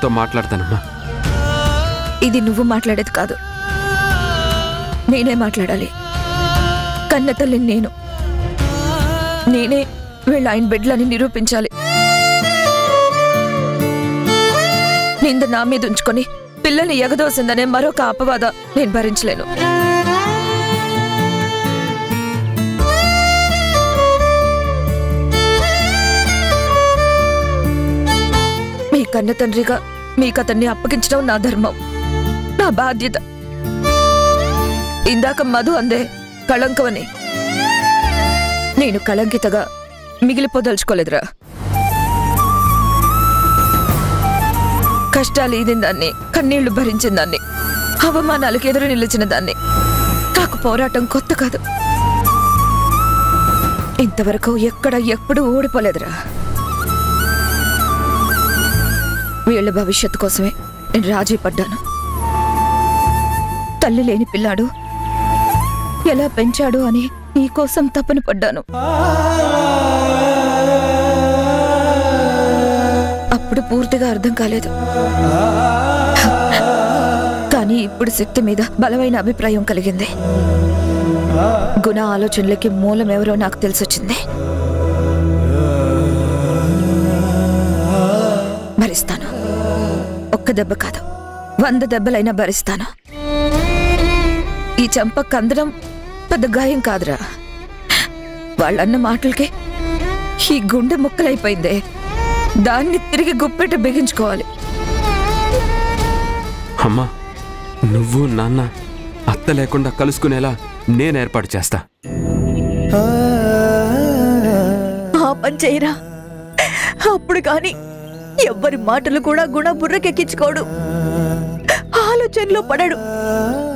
నీతో మాట్లాడతానమ్మా. ఇది నువ్వు మాట్లాడేది కాదు, నేనే మాట్లాడాలి. కన్న తల్లిని నేనే వీళ్ళ ఆయన బిడ్డలని నిరూపించాలి. నింద నా మీద ఉంచుకొని పిల్లల్ని ఎగదోసిందనే మరొక అపవాద నేను భరించలేను. మీ కన్న తండ్రిగా మీకు అతన్ని అప్పగించడం నా ధర్మం, నా బాధ్యత. ఇందాక మధు అందే కళంకమని, నేను కళంకితగా మిగిలిపోదలుచుకోలేదురా. కష్టాలు ఈదిన దాన్ని, కన్నీళ్లు భరించిన దాన్ని, అవమానాలకు ఎదురు నిలిచిన దాన్ని. నాకు పోరాటం కొత్త కాదు. ఇంతవరకు ఎప్పుడూ ఓడిపోలేదురా. వీళ్ళ భవిష్యత్తు కోసమే నేను రాజీ పడ్డాను. తల్లి లేని పిల్లాడు ఎలా పెంచాడు అని నీకోసం తపన పడ్డాను. అప్పుడు పూర్తిగా అర్థం కాలేదు, కానీ ఇప్పుడు శక్తి మీద బలమైన అభిప్రాయం కలిగింది. గుణ ఆలోచనలకి మూలం ఎవరో నాకు తెలిసొచ్చింది. భరిస్తాను. ఒక్క దెబ్బ కాదు, 100 దెబ్బలైనా భరిస్తాను. ఈ చంప కందడం పెద్ద గాయం కాదురా. వాళ్ళన్న మాటలకి ఈ గుండె ముక్కలైపోయిందే, దాన్ని తిరిగి గుప్పెట్టు బిగించుకోవాలి. అమ్మా, నువ్వు నాన్న అత్త లేకుండా కలుసుకునేలా నేను ఏర్పాటు చేస్తా. ఆ పని చేయరా. అప్పుడు కాని ఎవ్వరి మాటలు కూడా గుణ బుర్రకెక్కించుకోడు, ఆలోచనలో పడడు,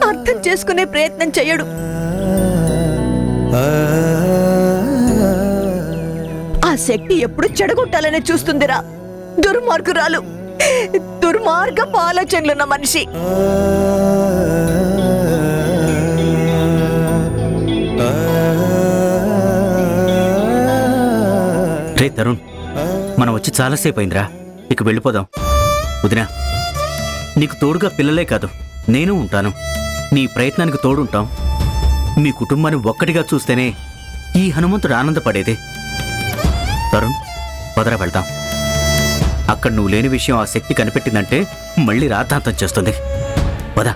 అర్థం చేసుకునే ప్రయత్నం చెయ్యడు. ఆ శక్తి ఎప్పుడు చెడగొట్టాలనే చూస్తుందిరా. దుర్మార్గురాలు, దుర్మార్గపు ఆలోచనలున్న మనిషి. రే తరుణ్, మనం వచ్చి చాలాసేపు అయిందిరా, ఇక వెళ్ళిపోదాం. వదినా, నీకు తోడుగా పిల్లలే కాదు నేను ఉంటాను. నీ ప్రయత్నానికి తోడుంటాం. మీ కుటుంబాన్ని ఒక్కటిగా చూస్తేనే ఈ హనుమంతుడు ఆనందపడేదే. తరుణ్, వదరా వెళ్తాం. అక్కడ నువ్వు లేని విషయం ఆ శక్తి కనిపెట్టిందంటే మళ్ళీ రాద్ధాంతం చేస్తుంది. వదా.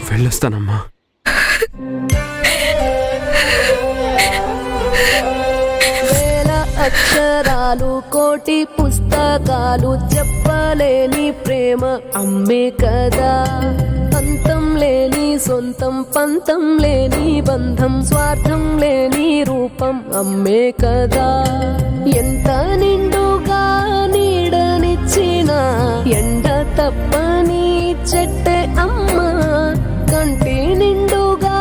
వెళ్ళొస్తానమ్మా. అక్షరాలు కోటి పుస్తకాలు చెప్పలేని ప్రేమ అమ్మే కదా. అంతం లేని సొంతం, పంతం లేని బంధం, స్వార్థం లేని రూపం అమ్మే కదా. ఎంత నిండుగా నీడనిచ్చిన ఎండ తప్పని చెట్టే అమ్మ. కంటి నిండుగా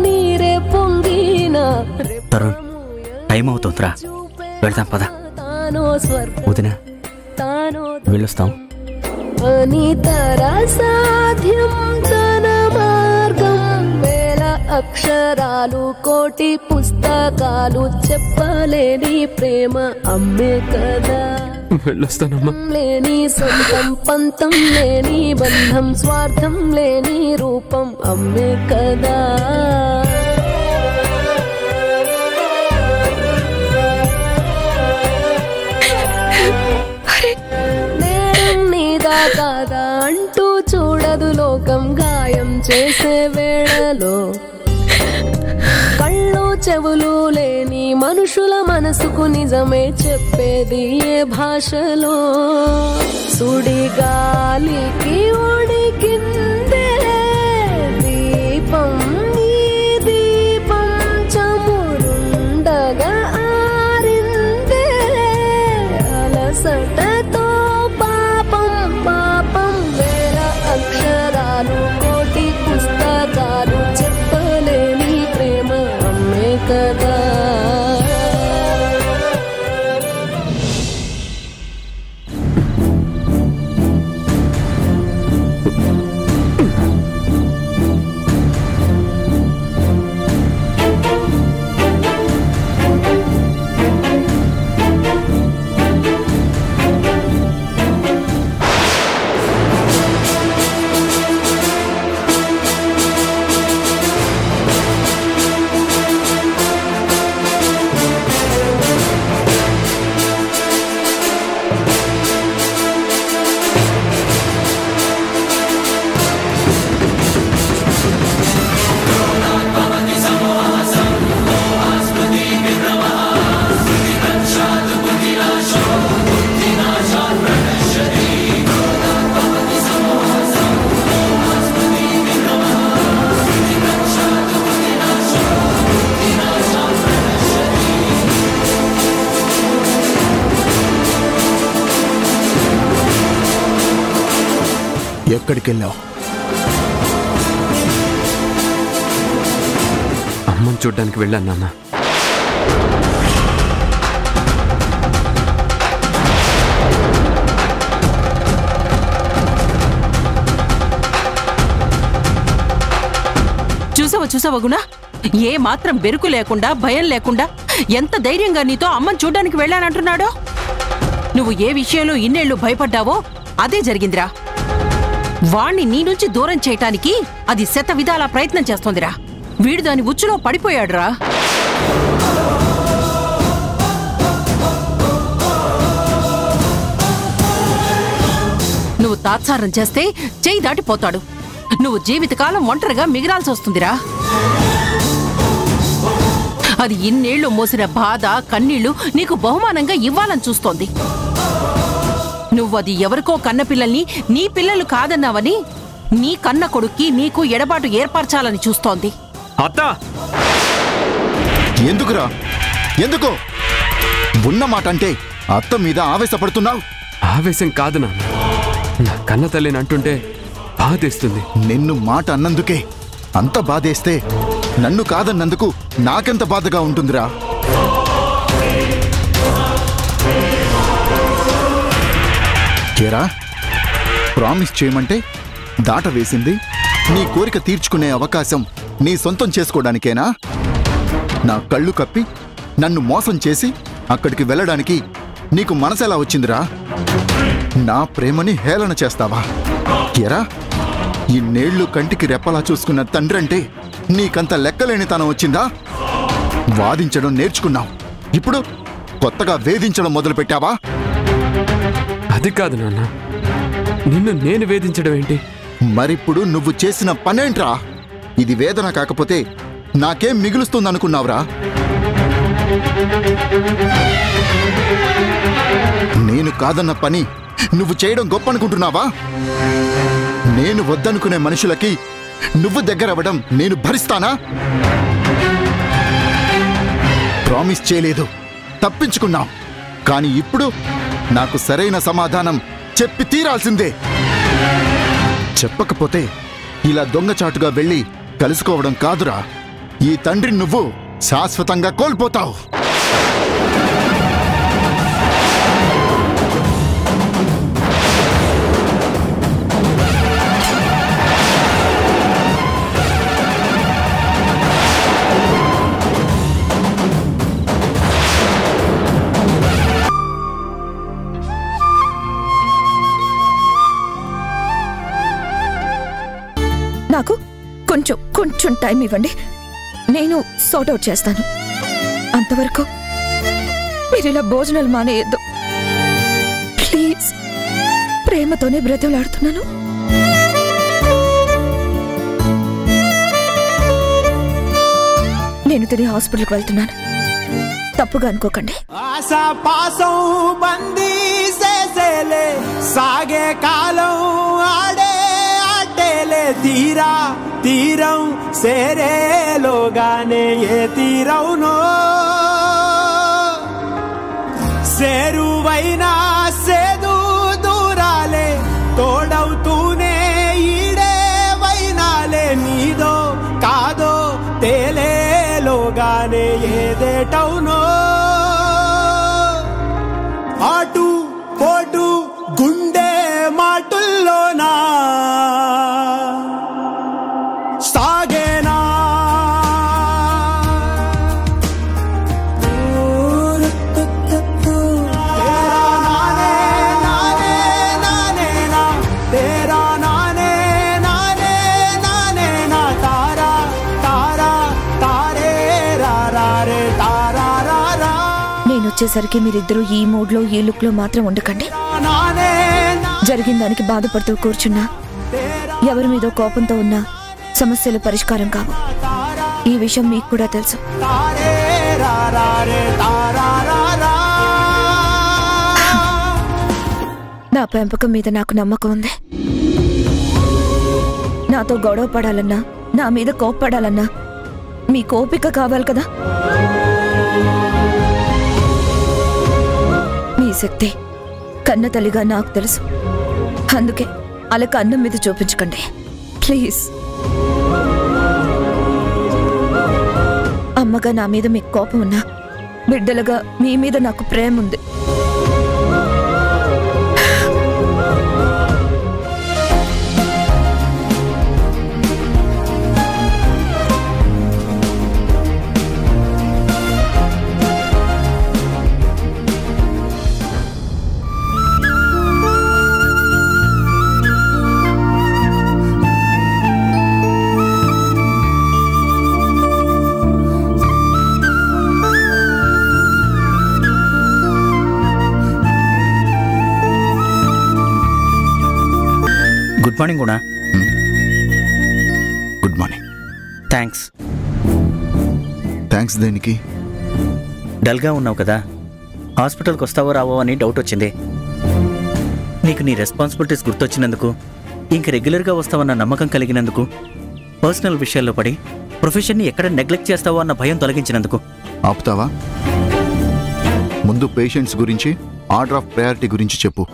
నీరే పొంగిన టైం అవుతుందిరా, వెళ్తాం పద. వదినా, వెళ్ళొస్తాం. అనితర సాధ్యం తన మార్గం. వేల అక్షరాలు కోటి పుస్తకాలు చెప్పలేని ప్రేమ అమ్మే కదా. వెళ్ళొస్తానమ్మా. లేని సొంతం, పంతం లేని బంధం, స్వార్థం లేని రూపం అమ్మే కదా. కాదా అంటూ చూడదు లోకం, గాయం చేసే వేళలో. కళ్ళు చెవులు లేని మనుషుల మనసుకు నిజమే చెప్పేది ఏ భాషలో. సుడిగాలికి ఉడికిందే దీపం, ఈ దీపం చమురుండగా ఆరిందే. అలసటతో అక్షరాలు కోటి పుస్తకాలు చెప్పలేని ప్రేమ అమ్మే కదా. ఎక్కడికెళ్ళావు? అమ్మని చూడ్డానికి వెళ్ళాను నాన్న. చూసావా గుణ? ఏ మాత్రం బెరుకు లేకుండా భయం లేకుండా ఎంత ధైర్యంగా నీతో అమ్మని చూడ్డానికి వెళ్ళానంటున్నాడో. నువ్వు ఏ విషయంలో ఇన్నేళ్లు భయపడ్డావో అదే జరిగిందిరా. వాణ్ణి నీ నుంచి దూరం చేయటానికి అది శత విధాల ప్రయత్నం చేస్తోందిరా. వీడు దాని ఉచ్చులో పడిపోయాడురా. నువ్వు తాత్సారం చేస్తే చెయ్యి దాటిపోతాడు. నువ్వు జీవితకాలం ఒంటరిగా మిగిలాల్సి వస్తుందిరా. అది ఇన్నేళ్లు మోసిన బాధ కన్నీళ్లు నీకు బహుమానంగా ఇవ్వాలని చూస్తోంది. నువ్వది ఎవరికో కన్నపిల్లల్ని నీ పిల్లలు కాదన్నావని నీ కన్న కొడుక్కి నీకు ఎడబాటు ఏర్పరచాలని చూస్తోంది. అత్తా! ఎందుకురా? ఎందుకు? ఉన్న మాట అంటే అత్త మీద ఆవేశపడుతున్నావు? ఆవేశం కాదు నాన్న, నా కన్న తల్లిని అంటుంటే బాధేస్తుంది. నిన్ను మాట అన్నందుకే అంత బాధేస్తే నన్ను కాదన్నందుకు నాకెంత బాధగా ఉంటుందిరా. కేరా, ప్రామిస్ చేయమంటే దాట వేసింది నీ కోరిక తీర్చుకునే అవకాశం నీ సొంతం చేసుకోవడానికేనా? నా కళ్ళు కప్పి నన్ను మోసం చేసి అక్కడికి వెళ్ళడానికి నీకు మనసెలా వచ్చిందిరా? నా ప్రేమని హేళన చేస్తావా? కేరా, ఇన్నేళ్లు కంటికి రెప్పలా చూసుకున్న తండ్రంటే నీకంత లెక్కలేనితనం వచ్చిందా? వాదించడం నేర్చుకున్నావు, ఇప్పుడు కొత్తగా వేధించడం మొదలుపెట్టావా? అది కాదు నాన్న, నిన్ను నేను వేధించడం ఏంటి? మరిప్పుడు నువ్వు చేసిన పనేంట్రా? ఇది వేదన కాకపోతే నాకేం మిగులుస్తుందనుకున్నావురా? నేను కాదన్న పని నువ్వు చేయడం గొప్ప అనుకుంటున్నావా? నేను వద్దనుకునే మనుషులకి నువ్వు దగ్గరవ్వడం నేను భరిస్తానా? ప్రామిస్ చేయలేదు, తప్పించుకున్నావు. కానీ ఇప్పుడు నాకు సరైన సమాధానం చెప్పి తీరాల్సిందే. చెప్పకపోతే ఇలా దొంగచాటుగా వెళ్ళి కలుసుకోవడం కాదురా, ఈ తండ్రిని నువ్వు శాశ్వతంగా కోల్పోతావు. నాకు కొంచెం టైం ఇవ్వండి, నేను సార్ట్ అవుట్ చేస్తాను. అంతవరకు మీరు ఇలా భోజనాలు మానేయద్దు ప్లీజ్. ప్రేమతోనే బ్రతిమలాడుతున్నాను. నేను తిరిగి హాస్పిటల్కి వెళ్తున్నాను, తప్పుగా అనుకోకండి. ఆశా పాసం బందీ చేసేలే సాగే కాలం ఆడే ఆటేలే తీరా తీరం సేరేలోగానే ఏ తీరవునో సేరువైనా సేదు దూరాలే తోడవుతూనే ఈడే వైనాలే నీదో కాదో తేలేలోగానే ఏదేటవునో ఆటు పోటు గుండె మాటుల్లోనా సాగేనా వచ్చేసరికి మీరిద్దరూ ఈ మూడ్లో ఈ లుక్లో మాత్రం ఉండకండి. జరిగిన దానికి బాధపడుతూ కూర్చున్నా, ఎవరి మీదో కోపంతో ఉన్నా సమస్యలు పరిష్కారం కావు. ఈ విషయం మీకు కూడా తెలుసు. నా పెంపకం మీద నాకు నమ్మకం ఉంది. నాతో గొడవ పడాలన్నా, నా మీద కోప్పడాలన్నా మీ కోపిక కావాలి కదా. మీ శక్తి కన్న తల్లిగా నాకు తెలుసు. అందుకే అలక అన్నం మీద చూపించకండి ప్లీజ్. అమ్మగా నా మీద మీకు కోపం ఉన్నా, బిడ్డలుగా మీ మీద నాకు ప్రేమ ఉంది. గుడ్ మార్నింగ్ గుణ. Good morning. థ్యాంక్స్. థ్యాంక్స్ దేనికి? డల్గా ఉన్నావు కదా, హాస్పిటల్కి వస్తావో రావో అని డౌట్ వచ్చింది. నీకు నీ రెస్పాన్సిబిలిటీస్ గుర్తొచ్చినందుకు, ఇంక రెగ్యులర్గా వస్తావన్న నమ్మకం కలిగినందుకు, పర్సనల్ విషయాల్లో పడి ప్రొఫెషన్ని ఎక్కడ నెగ్లెక్ట్ చేస్తావో అన్న భయం తొలగించినందుకు. ఆపుతావా? ముందు పేషెంట్స్ గురించి, ఆర్డర్ ఆఫ్ ప్రయారిటీ గురించి చెప్పు.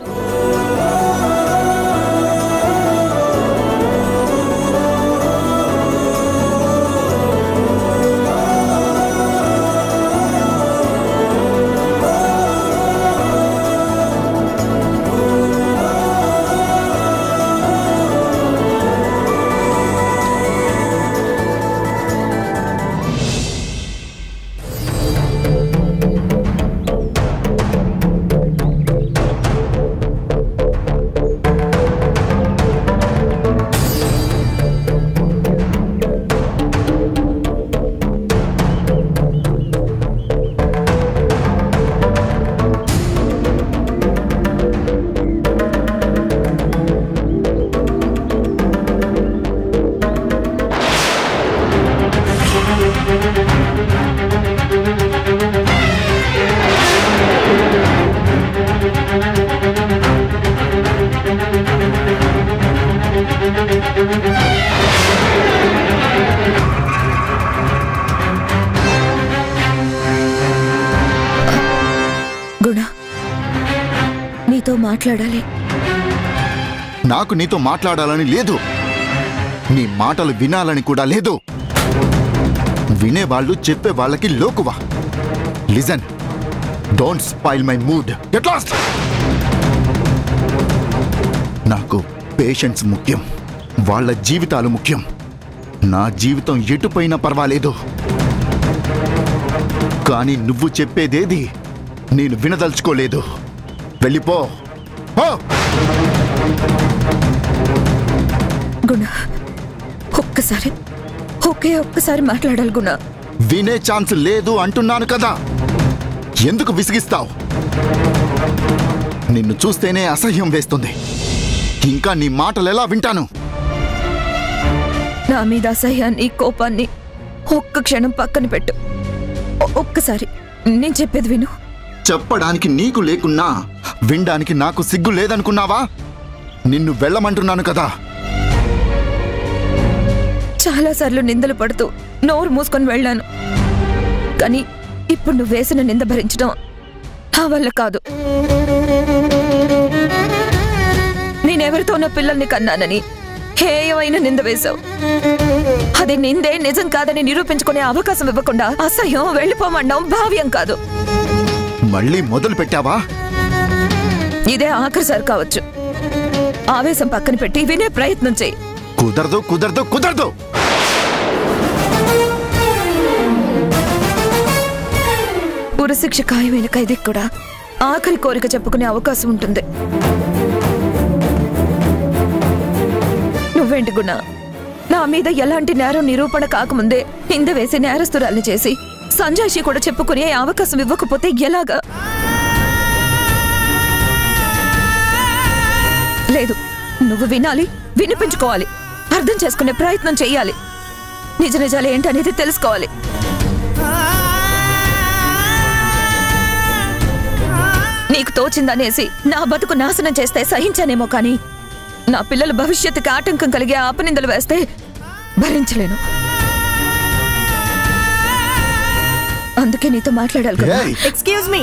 గుణ, నీతో మాట్లాడాలి. నాకు నీతో మాట్లాడాలని లేదు, నీ మాటలు వినాలని కూడా లేదు. వినేవాళ్ళు చెప్పే వాళ్ళకి లోకువా. Listen, don't spoil my mood. Get lost. నాకు పేషెంట్స్ ముఖ్యం, వాళ్ళ జీవితాలు ముఖ్యం. నా జీవితం ఎటుపోయినా పర్వాలేదు, కానీ నువ్వు చెప్పేదేది నేను వినదలుచుకోలేదు. వెళ్ళిపో. గుణ, ఒక్కసారి మాట్లాడాలి గుణ. వినే ఛాన్స్ లేదు అంటున్నాను కదా, ఎందుకు విసిగిస్తావు? నిన్ను చూస్తేనే అసహ్యం వేస్తుంది. ఇంకా నీ మాటలు ఎలా వింటాను? నా మీద అసహ్యాన్ని, కోపాన్ని ఒక్క క్షణం పక్కన పెట్టు. ఒక్కసారి నేను చెప్పేది విను. చెప్పడానికి నీకు లేకున్నా వినడానికి నాకు సిగ్గు లేదనుకున్నావా? నిన్ను వెళ్ళమంటున్నాను కదా. చాలాసార్లు నిందలు పడుతూ నోరు మూసుకొని వెళ్ళాను, కానీ ఇప్పుడు నువ్వు వేసిన నింద భరించడం నా వల్ల కాదు. నేనెవరితో నా పిల్లల్ని కన్నానని హేయమైన నింద వేశావు. అది నిందే నిజం కాదని నిరూపించుకునే అవకాశం ఇవ్వకుండా అసహ్యం, వెళ్ళిపోమన్నాం భావ్యం కాదు. మళ్ళీ మొదలు పెట్టావా? ఇదే ఆఖరిసారి కావచ్చు. ఆవేశం పక్కన పెట్టి వినే ప్రయత్నం చేయి. కుదరదు, కుదరదు, కుదరదు. ఉరిశిక్ష ఖాయమైన ఖైదీకి కూడా ఆఖరి కోరిక చెప్పుకునే అవకాశం ఉంటుంది. నువ్వేంటి గుణ, నా మీద ఎలాంటి నేరం నిరూపణ కాకముందే నింద వేసి నేరస్తురాల్ని చేసి సంజాయిషి కూడా చెప్పుకునే అవకాశం ఇవ్వకపోతే ఎలాగా? లేదు, నువ్వు వినాలి, వినిపించుకోవాలి, అర్థం చేసుకునే ప్రయత్నం చెయ్యాలి, నిజ నిజాలు ఏంటనేది తెలుసుకోవాలి. నీకు తోచిందనేసి నా బతుకు నాశనం చేస్తే సహించానేమో, కానీ నా పిల్లల భవిష్యత్తుకి ఆటంకం కలిగే ఆపనిందలు వేస్తే భరించలేను. అందుకే నీతో మాట్లాడాలి కదా. ఎక్స్క్యూజ్ మీ,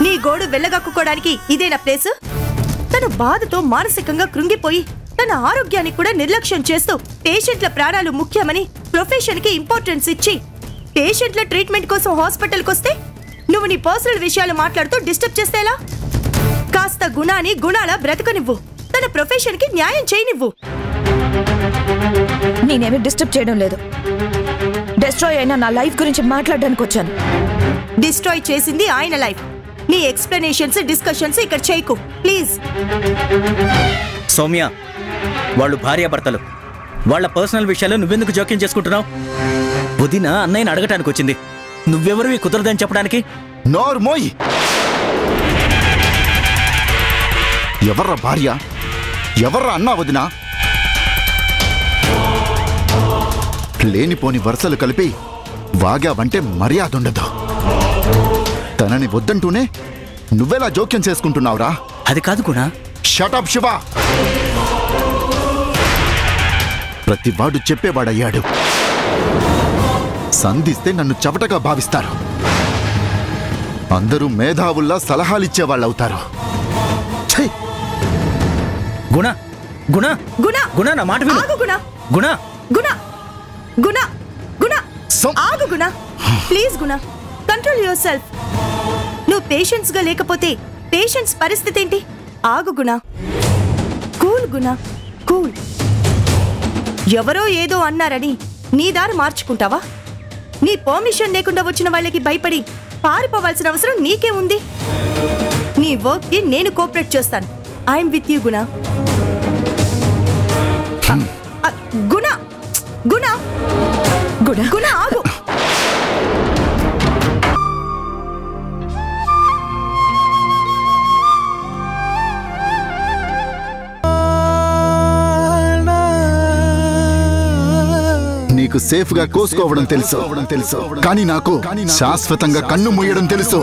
నీ గోడు వెళ్ళగక్కుకోవడానికి ఇదేనా ప్లేస్? తన బాధతో మానసికంగా కృంగిపోయి తన ఆరోగ్యాన్ని కూడా నిర్లక్ష్యం చేస్తూ పేషెంట్ల ప్రాణాలు ముఖ్యమని ప్రొఫెషన్ కి ఇంపార్టెన్స్ ఇచ్చి పేషెంట్ల ట్రీట్మెంట్ కోసం హాస్పిటల్కి వస్తే నువ్వు నీ పర్సనల్ విషయాలు మాట్లాడుతూ డిస్టర్బ్ చేస్తేలా? కాస్త గుణాన్ని గుణాలా బ్రతకనివ్వు, తన ప్రొఫెషన్ కి న్యాయం చేయనివ్వు. నేనేమి డిస్టర్బ్ చేయడం లేదు. డిస్ట్రాయ్ అయిన నా లైఫ్ గురించి మాట్లాడడానికి వచ్చాను. డిస్ట్రాయ్ చేసింది ఆయన లైఫ్. నీ ఎక్స్ప్లెనేషన్స్ డిస్కషన్స్ ఇక్కడ చేయకు ప్లీజ్. సౌమ్య, వాళ్ళు భార్యాభర్తలు. వాళ్ళ పర్సనల్ విషయాలు నువ్వెందుకు జోక్యం చేసుకుంటున్నావు? వదిన అన్నయ్యని అడగటానికి వచ్చింది. నువ్వెవరు కుదరదని చెప్పడానికి? నోర్మోయ్! ఎవర్రా భార్య, ఎవర్రా అన్నా వదినా? లేనిపోని వరుసలు కలిపి వాగావంటే మర్యాద ఉండదు. తనని వద్దంటూనే నువ్వెలా జోక్యం చేసుకుంటున్నావురా? అది కాదు కూడా. షటప్ శివ! ప్రతివాడు చెప్పేవాడయ్యాడు. సంధిస్తే నన్ను చవటగా భావిస్తారు. అందరూ మేధావుల్లా సలహాలిచ్చేవాళ్ళవుతారు. గుణ గుణ గుణ గుణ నా మాట విను. ఆగు గుణ. గుణ గుణ గుణ గుణ ఆగు గుణ please. Guna control your self. నువ్వు పేషెన్స్ గా లేకపోతే పేషెంట్స్ పరిస్థితి ఏంటి? ఆగు గుణ. కూల్ గుణ, కూల్. ఎవరో ఏదో అన్నారని నీ దారి మార్చుకుంటావా? నీ పర్మిషన్ లేకుండా వచ్చిన వాళ్ళకి భయపడి పారిపోవాల్సిన అవసరం నీకే ఉంది. నీ వర్క్ కి నేను కోఆపరేట్ చేస్తాను. ఐఎమ్ విత్ యూ గుణ. గుణ గుణ గుణ గుణ ఆగు. నీకు సేఫ్ గా కోసుకోవడం తెలుసు, కానీ నాకు శాశ్వతంగా కన్ను మూయడం తెలుసు.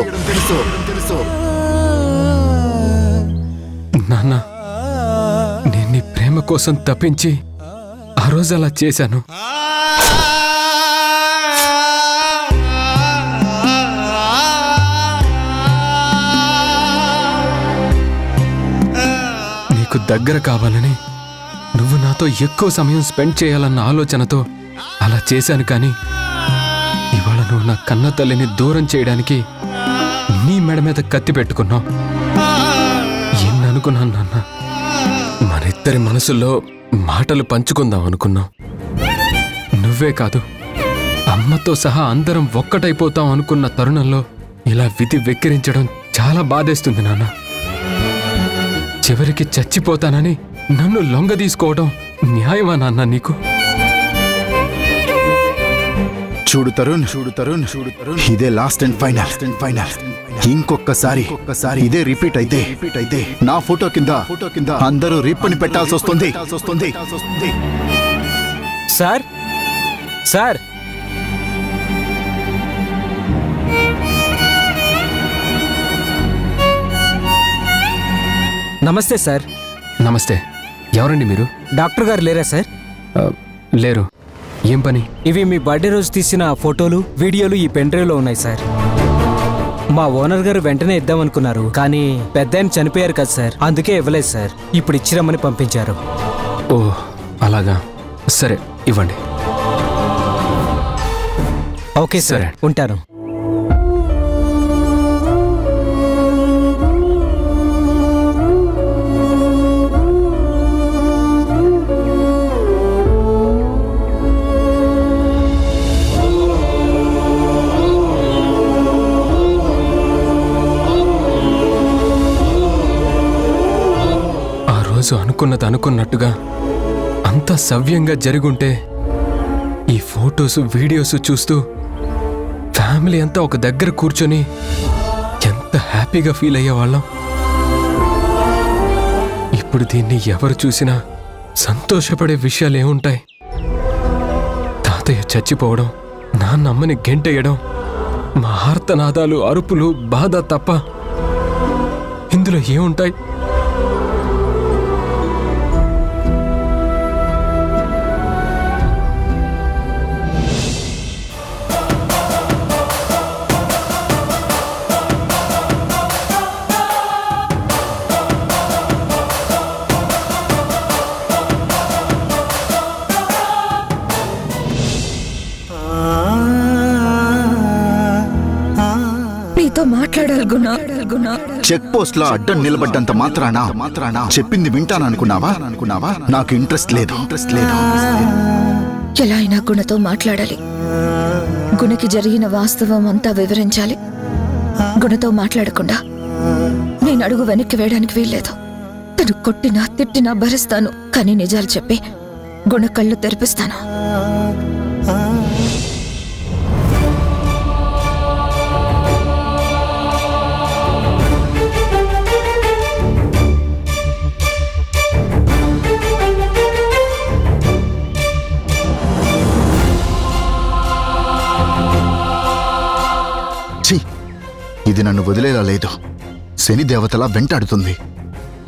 నాన్న, నేను నీ ప్రేమ కోసం తప్పించి ఆ రోజు అలా చేశాను. నీకు దగ్గర కావాలని, నువ్వు నాతో ఎక్కువ సమయం స్పెండ్ చేయాలన్న ఆలోచనతో అలా చేశాను. కానీ ఇవాళ నువ్వు నా కన్న తల్లిని దూరం చేయడానికి నీ మెడ మీద కత్తి పెట్టుకున్నావు. ఎన్ననుకున్నాను నాన్న, మన ఇద్దరి మనసుల్లో మాటలు పంచుకుందాం అనుకున్నాం. నువ్వే కాదు, అమ్మతో సహా అందరం ఒక్కటైపోతాం అనుకున్న తరుణంలో ఇలా విధి వెక్కిరించడం చాలా బాధేస్తుంది నాన్న. చివరికి చచ్చిపోతానని నన్ను లొంగ తీసుకోవడం న్యాయమా నాన్న నీకు? చూడు తరుణ్, ఇదే లాస్ట్ అండ్ ఫైనల్. ఇంకొకసారి ఇదే రిపీట్ అయితే నా ఫోటో కింద అందరూ రిప్పని పెట్టాల్సి వస్తుంది. సార్ సార్ నమస్తే సార్. నమస్తే. ఎవరండి మీరు? డాక్టర్ గారు లేరా సార్? లేరు. ఏం పని? ఇవి మీ బర్త్డే రోజు తీసిన ఫోటోలు, వీడియోలు ఈ పెన్ డ్రైవ్లో ఉన్నాయి సార్. మా ఓనర్ గారు వెంటనే ఇద్దామనుకున్నారు, కానీ పెద్ద ఆయన చనిపోయారు కదా సార్, అందుకే ఇవ్వలేదు సార్. ఇప్పుడు ఇచ్చిరమ్మని పంపించారు. ఓ అలాగా, సరే ఇవ్వండి. ఓకే సార్, ఉంటాను. అనుకున్నది అనుకున్నట్టుగా అంత సవ్యంగా జరుగుంటే ఈ ఫోటోస్ వీడియోస్ చూస్తూ ఫ్యామిలీ అంతా ఒక దగ్గర కూర్చొని ఎంత హ్యాపీగా ఫీల్ అయ్యేవాళ్ళం. ఇప్పుడు దీన్ని ఎవరు చూసినా సంతోషపడే విషయాలు ఏముంటాయి? తాతయ్య చచ్చిపోవడం, నాన్నమ్మని గెంటేయడం, మా ఆర్తనాదాలు, అరుపులు, బాధ తప్ప ఇందులో ఏముంటాయి? చెక్ పోస్ట్ లో అడ్డం నిలబడ్డంత మాత్రానా చెప్పింది వింటాననుకున్నావా నాకు ఇంట్రెస్ట్ లేదు. ఎలా అయినా గుణతో మాట్లాడాలి. గుణకి జరిగిన వాస్తవం అంతా వివరించాలి. గుణతో మాట్లాడకుండా నేను అడుగు వెనక్కి వేయడానికి వీల్లేదు. తను కొట్టినా తిట్టినా భరిస్తాను, కానీ నిజాలు చెప్పి గుణ కళ్ళు తెరిపిస్తాను. ఇది నన్ను వదిలేలా లేదు. శని దేవతలా వెంటాడుతుంది.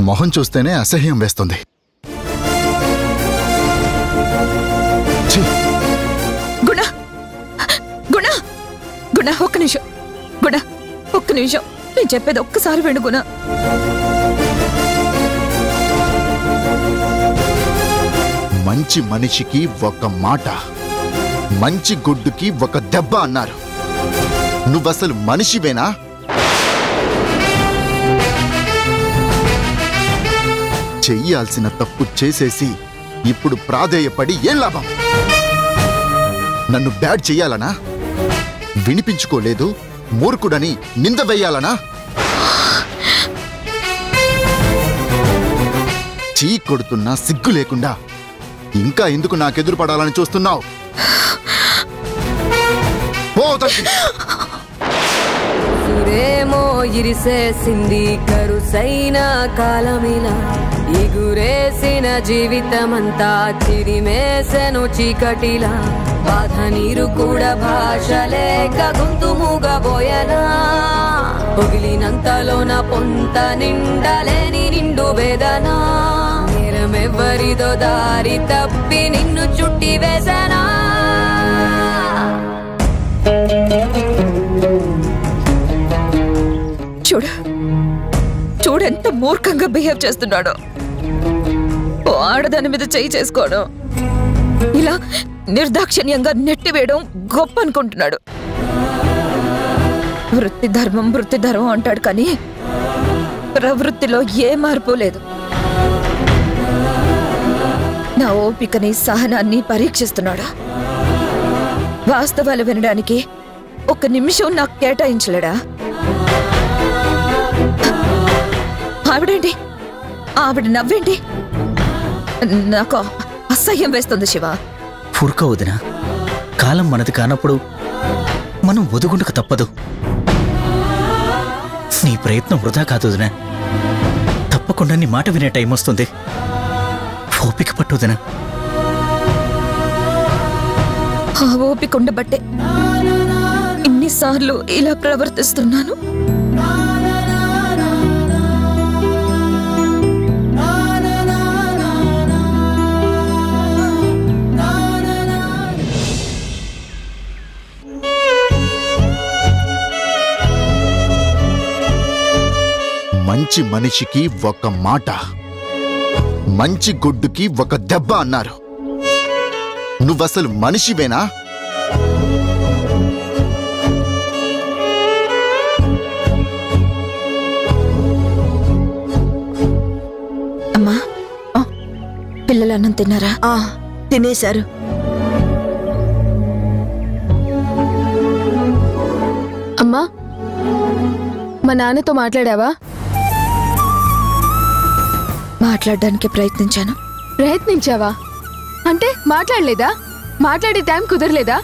మొహం చూస్తేనే అసహ్యం వేస్తుంది. ఒక్క నిమిషం నేను చెప్పేది ఒక్కసారి విను గుణ. మంచి మనిషికి ఒక మాట, మంచి గుడ్డుకి ఒక దెబ్బ అన్నారు. నువ్వసలు మనిషివేనా? చెయ్యాల్సిన తప్పు చేసేసి ఇప్పుడు ప్రాధేయపడి ఏం లాభం? నన్ను బ్యాడ్ చెయ్యాలనా? వినిపించుకోలేదు మూర్ఖుడని నింద వెయ్యాలనా? చీ కొడుతున్నా సిగ్గు లేకుండా ఇంకా ఎందుకు నాకెదురు పడాలని చూస్తున్నావు? సురేమో ఇరిసేసింది కరుసైన కాలమిలా, ఎగురేసిన జీవితమంతా చిరిమేసెను చీకటిలా, బాధ నీరు కూడా భాష లేక గొంతు మూగబోయనా, పొగిలినంతలోన పొంత నిండలేని నిండు వేదనా, నేరమెవ్వరిదో దారి తప్పి నిన్ను చుట్టి వేసనా. చూడెంత మూర్ఖంగా బిహేవ్ చేస్తున్నాడో. ఆడదాని మీద చేయి చేసుకోవడం, ఇలా నిర్దాక్షిణ్యంగా నెట్టివేయడం గొప్ప అనుకుంటున్నాడు. వృత్తి ధర్మం అంటాడు, కానీ ప్రవృత్తిలో ఏ మార్పు లేదు. నా ఓపికని సహనాన్ని పరీక్షిస్తున్నాడు. వాస్తవాలు వినడానికి ఒక్క నిమిషం నాకు కేటాయించలేడా? ఆవిడ నవ్వేంటి? నాకు అసహ్యం వేస్తుంది శివ. ఫుర్క వదినా, కాలం మనది కానప్పుడు మనం ఒదుగుండక తప్పదు. నీ ప్రయత్నం వృధా కాదు వదినా. తప్పకుండా నీ మాట వినే టైం వస్తుంది. ఓపిక పట్టు వదినా. ఆ ఓపిక ఉండబట్టే ఇన్నిసార్లు ఇలా ప్రవర్తిస్తున్నాను. మంచి మనిషికి ఒక మాట, మంచి గుడ్డుకి ఒక దెబ్బ అన్నారు. నువ్వసలు మనిషివేనా? అమ్మా, పిల్లలు అన్నం తిన్నారా? తినేశారు. అమ్మా, మా నాన్నతో మాట్లాడావా? మాట్లాడడానికి ప్రయత్నించాను. ప్రయత్నించావా అంటే మాట్లాడలేదా? మాట్లాడే టైం కుదరలేదా?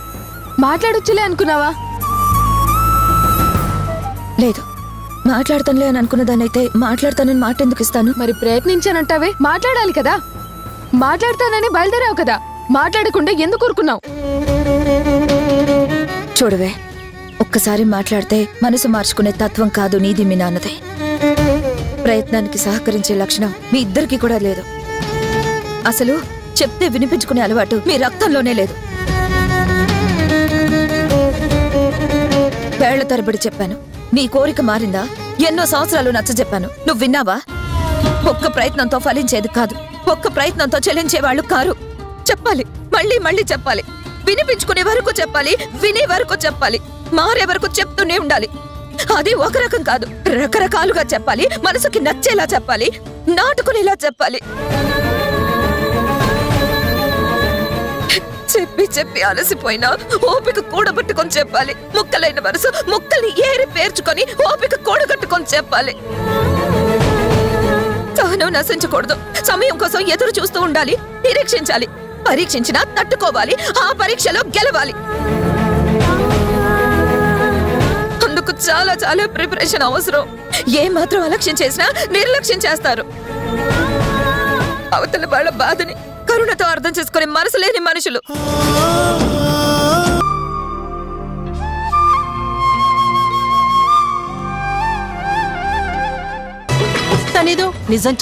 మాట్లాడొచ్చులే అనుకున్నావా? లేదు, మాట్లాడతానులే అని అనుకున్నదానైతే మాట్లాడతానని మాట ఎందుకు ఇస్తాను? మరి ప్రయత్నించానంటావే, మాట్లాడాలి కదా. మాట్లాడతానని బయలుదేరావు కదా, మాట్లాడకుండా ఎందుకు ఊరుకున్నావు? చూడవే, ఒక్కసారి మాట్లాడితే మనసు మార్చుకునే తత్వం కాదు నీది మీ నాన్నదే. ప్రయత్నానికి సహకరించే లక్షణం మీ ఇద్దరికి కూడా లేదు. అసలు చెప్తే వినిపించుకునే అలవాటు మీ రక్తంలోనే లేదు. వేళ్ల తరబడి చెప్పాను, నీ కోరిక మారిందా? ఎన్నో సంవత్సరాలు నచ్చజెప్పాను, నువ్వు విన్నావా? ఒక్క ప్రయత్నంతో ఫలించేది కాదు, ఒక్క ప్రయత్నంతో చెల్లించేవాళ్ళు కారు. చెప్పాలి, మళ్ళీ మళ్ళీ చెప్పాలి, వినిపించుకునే వరకు చెప్పాలి, వినే వరకు చెప్పాలి, మారే వరకు చెప్తూనే ఉండాలి. అది ఒక రకం కాదు, రకరకాలుగా చెప్పాలి, మనసుకి నచ్చేలా చెప్పాలి, నాటుకునేలా చెప్పాలి. చెప్పి చెప్పి అలసిపోయినా ఓపిక కూడబట్టుకొని చెప్పాలి. ముక్కలైన మనసు ముక్కల్ని ఏరి పేర్చుకొని ఓపిక కూడగట్టుకొని చెప్పాలి. సహనం నశించకూడదు. సమయం కోసం ఎదురు చూస్తూ ఉండాలి, నిరీక్షించాలి. పరీక్షించినా తట్టుకోవాలి, ఆ పరీక్షలో గెలవాలి. అందుకు చాలా చాలా ప్రిపరేషన్ అవసరం. ఏ మాత్రం అలక్ష్యం చేసినా నిర్లక్ష్యం చేస్తారు. అవతల వాళ్ళ బాధని కరుణతో అర్థం చేసుకునే మనసు లేని మనుషులు. తనేదో నిజం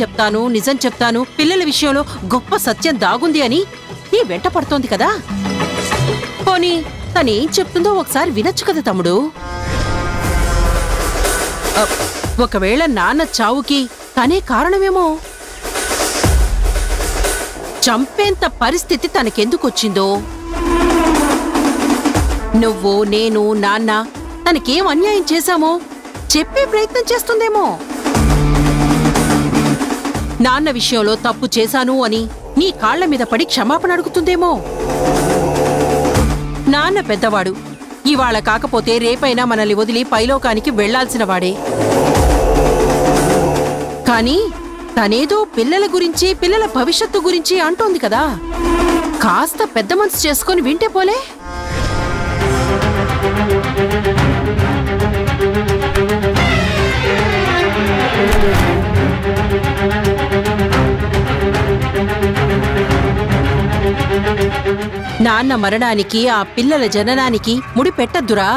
చెప్తాను పిల్లల విషయంలో గొప్ప సత్యం దాగుంది అని నీ వెంట పడుతోంది కదా. పోనీ తనేం చెప్తుందో ఒకసారి వినొచ్చు కదా తమ్ముడు. ఒకవేళ నాన్న చావుకి తనే కారణమేమో. చంపేంత పరిస్థితి తనకెందుకొచ్చిందో, నువ్వు నేను నాన్న తనకేం అన్యాయం చేశామో చెప్పే ప్రయత్నం చేస్తుందేమో. నాన్న విషయంలో తప్పు చేశాను అని నీ కాళ్ల మీద పడి క్షమాపణ అడుగుతుందేమో. నాన్న పెద్దవాడు, ఇవాళ కాకపోతే రేపైనా మనల్ని వదిలి పైలోకానికి వెళ్లాల్సిన వాడే. కానీ తనేదో పిల్లల గురించి, పిల్లల భవిష్యత్తు గురించి అంటోంది కదా. కాస్త పెద్ద మనసు చేసుకొని వింటే పోలే. నాన్న మరణానికి, ఆ పిల్లల జననానికి ముడి పెట్టద్దురా.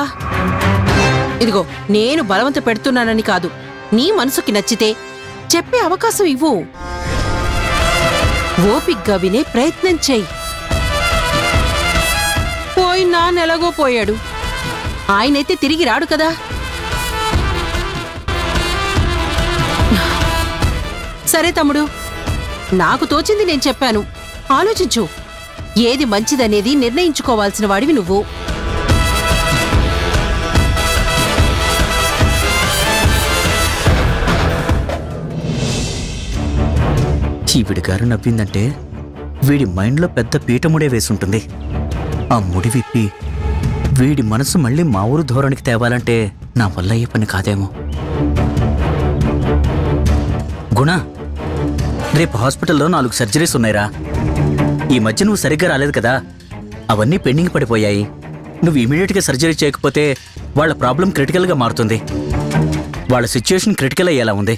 ఇదిగో నేను బలవంత పెడుతున్నానని కాదు, నీ మనసుకి నచ్చితే చెప్పే అవకాశం ఇవ్వు. ఓపిగ్గా వినే ప్రయత్నం చెయ్యి. పోయిన నాన్న ఎలాగో పోయాడు, ఆయనైతే తిరిగి రాడు కదా. సరే తమ్ముడు, నాకు తోచింది నేను చెప్పాను. ఆలోచించు. ఏది మంచిదనేది నిర్ణయించుకోవాల్సిన వాడివి నువ్వు. వీడి గారు నవ్విందంటే వీడి మైండ్లో పెద్ద పీఠముడే వేసుంటుంది. ఆ ముడి విప్పి వీడి మనసు మళ్ళీ మా ఊరు ధోరణికి తేవాలంటే నా వల్ల అయ్యే పని కాదేమో. గుణ, రేపు హాస్పిటల్లో 4 సర్జరీస్ ఉన్నాయిరా. ఈ మధ్య నువ్వు సరిగ్గా రాలేదు కదా, అవన్నీ పెండింగ్ పడిపోయాయి. నువ్వు ఇమీడియట్గా సర్జరీ చేయకపోతే వాళ్ళ ప్రాబ్లం క్రిటికల్గా మారుతుంది. వాళ్ళ సిచ్యుయేషన్ క్రిటికల్ అయ్యేలా ఉంది.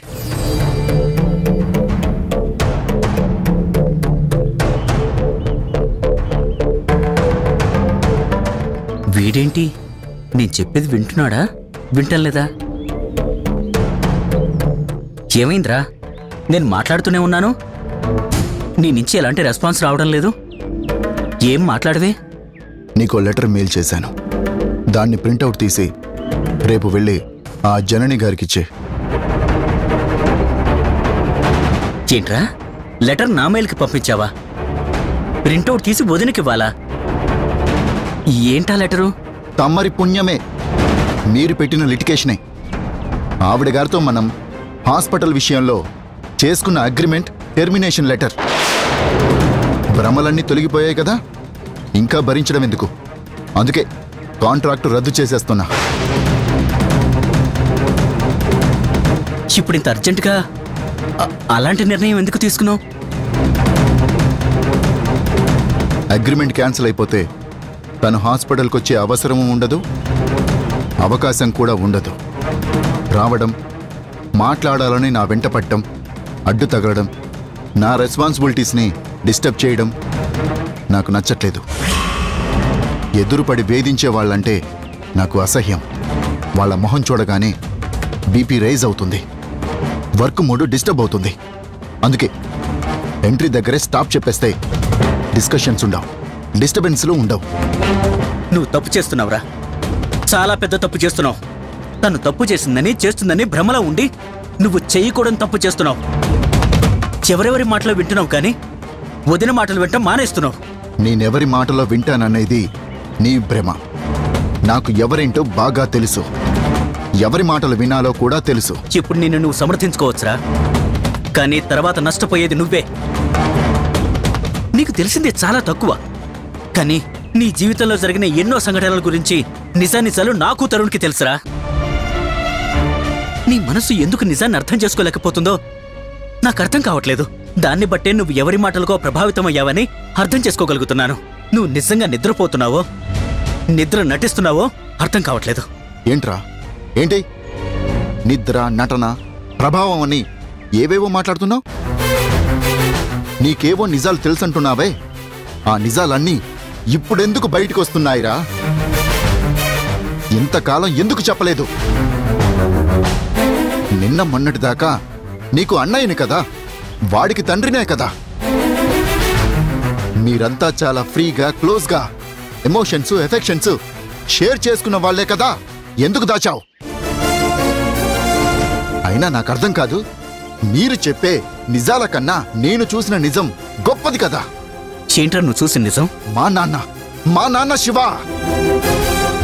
వీడేంటి, నేను చెప్పేది వింటున్నాడా, వింటలేదా? ఏమైందిరా? నేను మాట్లాడుతూనే ఉన్నాను, నీ నుంచి ఎలాంటి రెస్పాన్స్ రావడం లేదు. ఏం మాట్లాడవే? నీకో లెటర్ మెయిల్ చేశాను, దాన్ని ప్రింటౌట్ తీసి రేపు వెళ్ళి ఆ జనని గారికిచ్చే. ఏంట్రా, లెటర్ నా మెయిల్కి పంపించావా? ప్రింటౌట్ తీసి వదినకివ్వాలా? ఏంటా లెటరు? తమ్మరి పుణ్యమే, మీరు పెట్టిన లిటికేషనే. ఆవిడ గారితో మనం హాస్పిటల్ విషయంలో చేసుకున్న అగ్రిమెంట్ టెర్మినేషన్ లెటర్. భ్రమలన్నీ తొలగిపోయాయి కదా, ఇంకా భరించడం ఎందుకు? అందుకే కాంట్రాక్టు రద్దు చేసేస్తున్నా. ఇప్పుడు ఇంత అర్జెంటుగా అలాంటి నిర్ణయం ఎందుకు తీసుకున్నావు? అగ్రిమెంట్ క్యాన్సిల్ అయిపోతే తను హాస్పిటల్కి వచ్చే అవసరము ఉండదు, అవకాశం కూడా ఉండదు. రావడం, మాట్లాడాలని నా వెంట పట్టడం, అడ్డు తగలడం, నా రెస్పాన్సిబిలిటీస్ని డిస్టర్బ్ చేయడం నాకు నచ్చట్లేదు. ఎదురుపడి వేధించే వాళ్ళంటే నాకు అసహ్యం. వాళ్ళ మొహం చూడగానే బీపీ రైజ్ అవుతుంది, వర్క్ మూడు డిస్టర్బ్ అవుతుంది. అందుకే ఎంట్రీ దగ్గరే స్టాప్ చెప్పేస్తే డిస్కషన్స్ ఉండవు, డిస్టర్బెన్స్లు ఉండవు. నువ్వు తప్పు చేస్తున్నావురా, చాలా పెద్ద తప్పు చేస్తున్నావు. తను తప్పు చేస్తుందని భ్రమలో ఉండి నువ్వు చేయకూడని తప్పు చేస్తున్నావు. ఎవరెవరి మాటలు వింటున్నావు కానీ వదిన మాటలు వింటాం మానేస్తున్నావు. నేనెవరి మాటలో వింటాననేది నీ భ్రమ. నాకు ఎవరేంటో బాగా తెలుసు. ఎవరి మాటలు వినాలో కూడా తెలుసు. ఇప్పుడు నిన్ను నువ్వు సమర్థించుకోవచ్చురా, కానీ తర్వాత నష్టపోయేది నువ్వే. నీకు తెలిసిందే చాలా తక్కువ, కానీ నీ జీవితంలో జరిగిన ఎన్నో సంఘటనల గురించి నిజానిజాలు నాకు తరుణ్కి తెలుసురా. నీ మనసు ఎందుకు నిజాన్ని అర్థం చేసుకోలేకపోతుందో నాకు అర్థం కావట్లేదు. దాన్ని బట్టే నువ్వు ఎవరి మాటలకో ప్రభావితమయ్యావని అర్థం చేసుకోగలుగుతున్నాను. నువ్వు నిజంగా నిద్రపోతున్నావో నిద్ర నటిస్తున్నావో అర్థం కావట్లేదు. ఏంట్రా ఏంటి నిద్ర, నటన, ప్రభావం అని ఏవేవో మాట్లాడుతున్నావు? నీకేవో నిజాలు తెలుసంటున్నావే, ఆ నిజాలన్నీ ఇప్పుడెందుకు బయటకు వస్తున్నాయిరా? ఇంతకాలం ఎందుకు చెప్పలేదు? నిన్న మొన్నటిదాకా నీకు అన్నయ్యని కదా, వాడికి తండ్రినే కదా. మీరంతా చాలా ఫ్రీగా, క్లోజ్గా ఎమోషన్స్, ఎఫెక్షన్స్ షేర్ చేసుకున్న వాళ్లే కదా, ఎందుకు దాచావు? అయినా నాకు అర్థం కాదు, మీరు చెప్పే నిజాల కన్నా నేను చూసిన నిజం గొప్పది కదా. ఏంట్రా నువ్వు చూసిన నిజం? మా నాన్న శివ,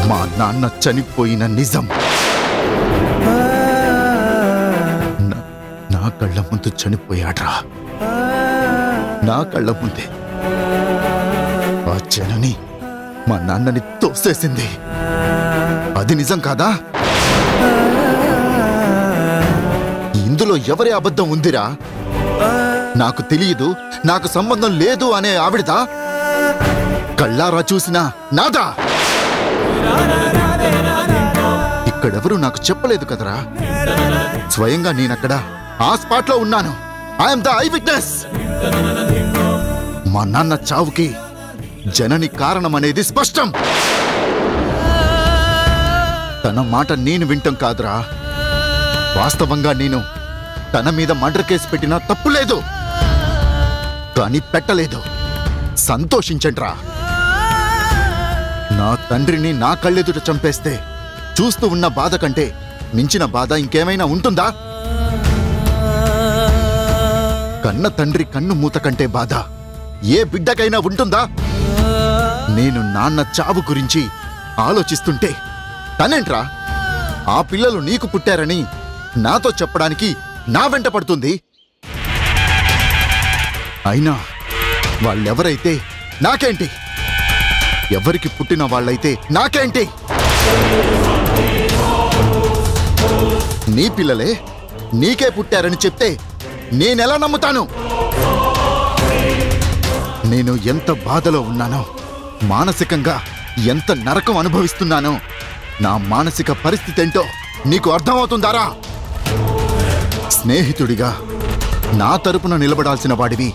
మా నాన్న చనిపోయిన నిజం. నా కళ్ళ ముందు చనిపోయాడ్రా, నా కళ్ళ ముందే. ఆ జనని మా నాన్నని తోసేసింది. అది నిజం కాదా? ఇందులో ఎవరి అబద్ధం ఉందిరా? నాకు తెలియదు, నాకు సంబంధం లేదు అనే ఆవిడదా? కళ్ళారా చూసినా నాదా? ఇక్కడెవరూ నాకు చెప్పలేదు కదరా. స్వయంగా నేనక్కడ ఆ స్పాట్లో ఉన్నాను. I'm the I witness. మా నాన్న చావుకి జనని కారణమనేది స్పష్టం. తన మాట నేను వింటం కాదురా. వాస్తవంగా నేను తన మీద మర్డర్ కేసు పెట్టినా తప్పులేదు, కానీ పెట్టలేదు. సంతోషించండ్రా. నా తండ్రిని నా కళ్ళెదుట చంపేస్తే చూస్తూ ఉన్న బాధ కంటే మించిన బాధ ఇంకేమైనా ఉంటుందా? కన్న తండ్రి కన్ను మూత కంటే బాధ ఏ బిడ్డకైనా ఉంటుందా? నేను నాన్న చావు గురించి ఆలోచిస్తుంటే తనేంట్రా ఆ పిల్లలు నీకు పుట్టారని నాతో చెప్పడానికి నా వెంట పడుతుంది. అయినా వాళ్ళెవరైతే నాకేంటి? ఎవరికి పుట్టిన వాళ్ళైతే నాకేంటి? నీ పిల్లలే నీకే పుట్టారని చెప్తే నేనెలా నమ్ముతాను? నేను ఎంత బాధలో ఉన్నానో, మానసికంగా ఎంత నరకం అనుభవిస్తున్నానో, నా మానసిక పరిస్థితి ఏంటో నీకు అర్థమవుతుందారా? స్నేహితుడిగా నా తరపున నిలబడాల్సిన వాడివి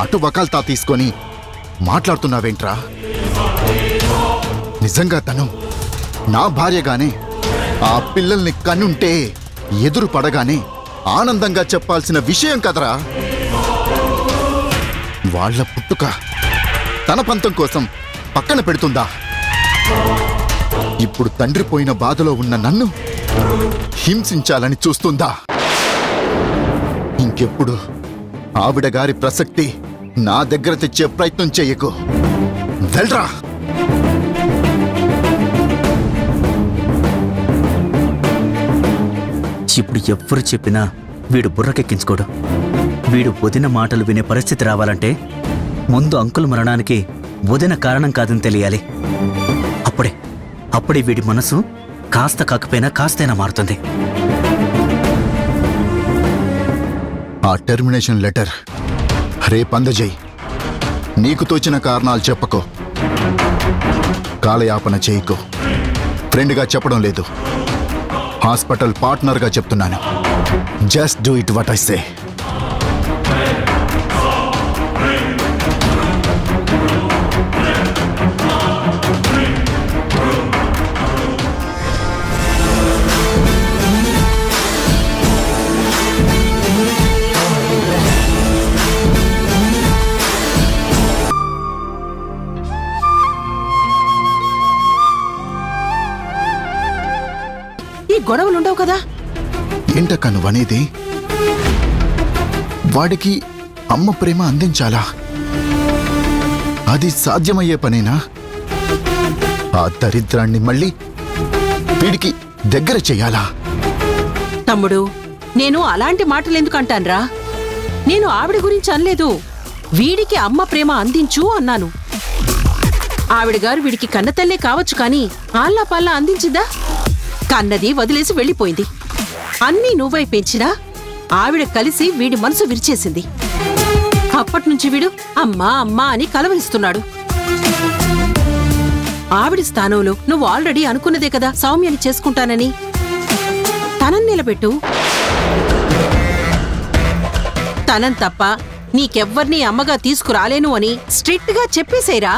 అటు వకాల్తా తీసుకొని మాట్లాడుతున్నావేంట్రా? నిజంగా తను నా భార్యగానే ఆ పిల్లల్ని కనుంటే ఎదురు పడగానే ఆనందంగా చెప్పాల్సిన విషయం కదరా. వాళ్ళ పుట్టుక తన పంతం కోసం పక్కన పెడుతుందా? ఇప్పుడు తండ్రి పోయిన బాధలో ఉన్న నన్ను హింసించాలని చూస్తుందా? ఇంకెప్పుడు ఆవిడ గారి ప్రసక్తి నా దగ్గర తెచ్చే ప్రయత్నం చెయ్యకు. వెళ్ళరా. ఇప్పుడు ఎవ్వరు చెప్పినా వీడు బుర్రకెక్కించుకోడు. వీడు వదిన మాటలు వినే పరిస్థితి రావాలంటే ముందు అంకుల్ మరణానికి వదిన కారణం కాదని తెలియాలి. అప్పుడే వీడి మనసు కాస్త కాకపోయినా కాస్తైనా మారుతుంది. ఆ టెర్మినేషన్ లెటర్ రేపు అందజేయి. నీకు తోచిన కారణాలు చెప్పకో, కాలయాపన చేయకో. ఫ్రెండ్గా చెప్పడం లేదు, హాస్పిటల్ పార్ట్నర్గా చెప్తున్నాను. Just do it what I say. గొడవలుండవు కదా? ఏంటక్క నువ్వనేది? వాడికి అమ్మ ప్రేమ అందించాలా? అది సాధ్యమయ్యే పనేనా? ఆ దరిద్రాన్ని మళ్ళీ వీడికి దగ్గర చెయ్యాలా? తమ్ముడు, నేను అలాంటి మాటలు ఎందుకు అంటాన్రా? నేను ఆవిడ గురించి అనలేదు. వీడికి అమ్మ ప్రేమ అందించు అన్నాను. ఆవిడ గారు వీడికి కన్నతల్లే కావచ్చు కానీ ఆల్లా పల్లా అందించిందా? కన్నది వదిలేసి వెళ్ళిపోయింది. అన్నీ నువ్వై పెంచినా ఆవిడ కలిసి వీడి మనసు విరిచేసింది. అప్పటినుంచి వీడు అమ్మా అమ్మా అని కలవరిస్తున్నాడు. ఆవిడ స్థానంలో నువ్వు ఆల్రెడీ అనుకున్నదే కదా సౌమ్యని చేసుకుంటానని. తనని నిలబెట్టు. తనని తప్ప నీకెవ్వర్నీ అమ్మగా తీసుకురాలేను అని స్ట్రిక్ట్ గా చెప్పేసేరా.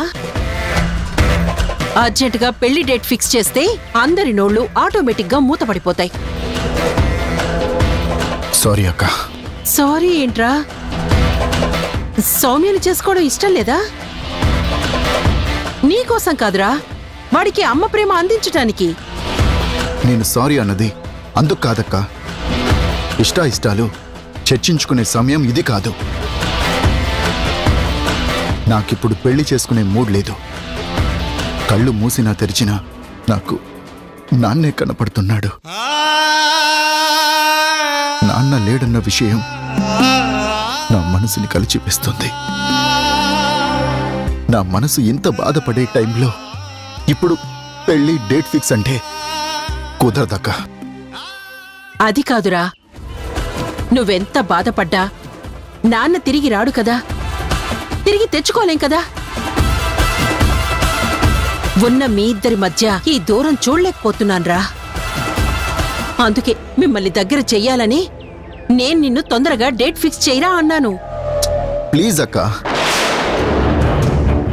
అర్జెంటుగా పెళ్లి డేట్ ఫిక్స్ చేస్తే అందరి నోళ్లు ఆటోమేటిక్ గా మూతపడిపోతాయి. సారీ అక్క. సారీ ఏంట్రా? సౌమ్యని చేసుకోవడం ఇష్టం లేదా? నీకోసం కాదురా, వాడికి అమ్మ ప్రేమ అందించటానికి. నేను సారీ అన్నది అందుకు కాదక్క. ఇష్టాలు చర్చించుకునే సమయం ఇది కాదు. నాకిప్పుడు పెళ్లి చేసుకునే మూడ్ లేదు. కళ్ళు మూసినా తెరిచినా నాకు నాన్నే కనపడుతున్నాడు. నాన్న లేడన్న విషయం నా మనసుని కలిచివేస్తుంది. నా మనసు ఇంత బాధపడే టైంలో ఇప్పుడు పెళ్లి డేట్ ఫిక్స్ అంటే కుదరదక్క. అది కాదురా, నువ్వెంత బాధపడ్డా నాన్న తిరిగి రాడు కదా, తిరిగి తెచ్చుకోలేం కదా. ఉన్న మీ ఇద్దరి మధ్య ఈ దూరం చూడలేకపోతున్నాన్రా. అందుకే మిమ్మల్ని దగ్గర చెయ్యాలని నేను నిన్ను తొందరగా డేట్ ఫిక్స్ చేయరా అన్నాను. ప్లీజ్ అక్క,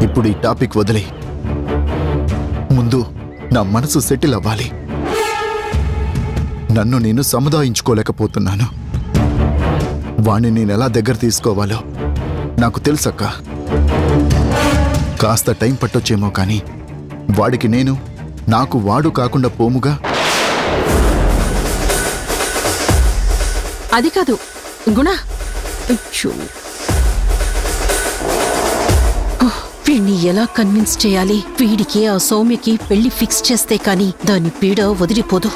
ఇప్పుడు ఈ టాపిక్ వదిలే. ముందు నా మనసు సెటిల్ అవ్వాలి. నన్ను నేను సముదాయించుకోలేకపోతున్నాను. వాణ్ణి నేనెలా దగ్గర తీసుకోవాలో నాకు తెలుసక్క. కాస్త టైం పట్టొచ్చేమో కానీ వాడికి నేను, నాకు వాడు కాకుండా పోముగా. అది కాదు గుణ, వీడిని ఎలా కన్విన్స్ చేయాలి? వీడికి ఆ సౌమ్యకి పెళ్లి ఫిక్స్ చేస్తే కాని దాని పీడ వదిలిపోదు.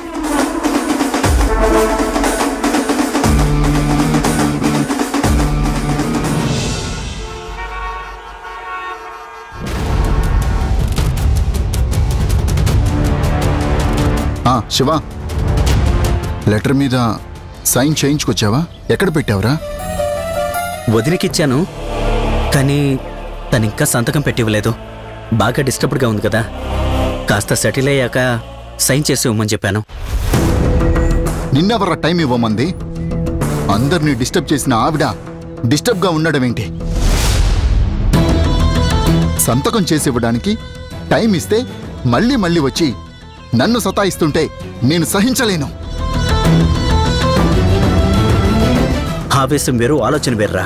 శివ, లెటర్ మీద సైన్ చేయించుకొచ్చావా? ఎక్కడ పెట్టావురా? వదిలికిచ్చాను, కానీ తనింకా సంతకం పెట్టివ్వలేదు. బాగా డిస్టర్బ్డ్గా ఉంది కదా, కాస్త సెటిల్ అయ్యాక సైన్ చేసి ఇవ్వమని చెప్పాను. నిన్నెవరా టైం ఇవ్వమంది? అందరినీ డిస్టర్బ్ చేసిన ఆవిడ డిస్టర్బ్గా ఉండడం ఏంటి? సంతకం చేసి ఇవ్వడానికి టైం ఇస్తే మళ్ళీ మళ్ళీ వచ్చి నన్ను సతాయిస్తుంటే నేను సహించలేను. ఆవేశం వేరు, ఆలోచన వేర్రా.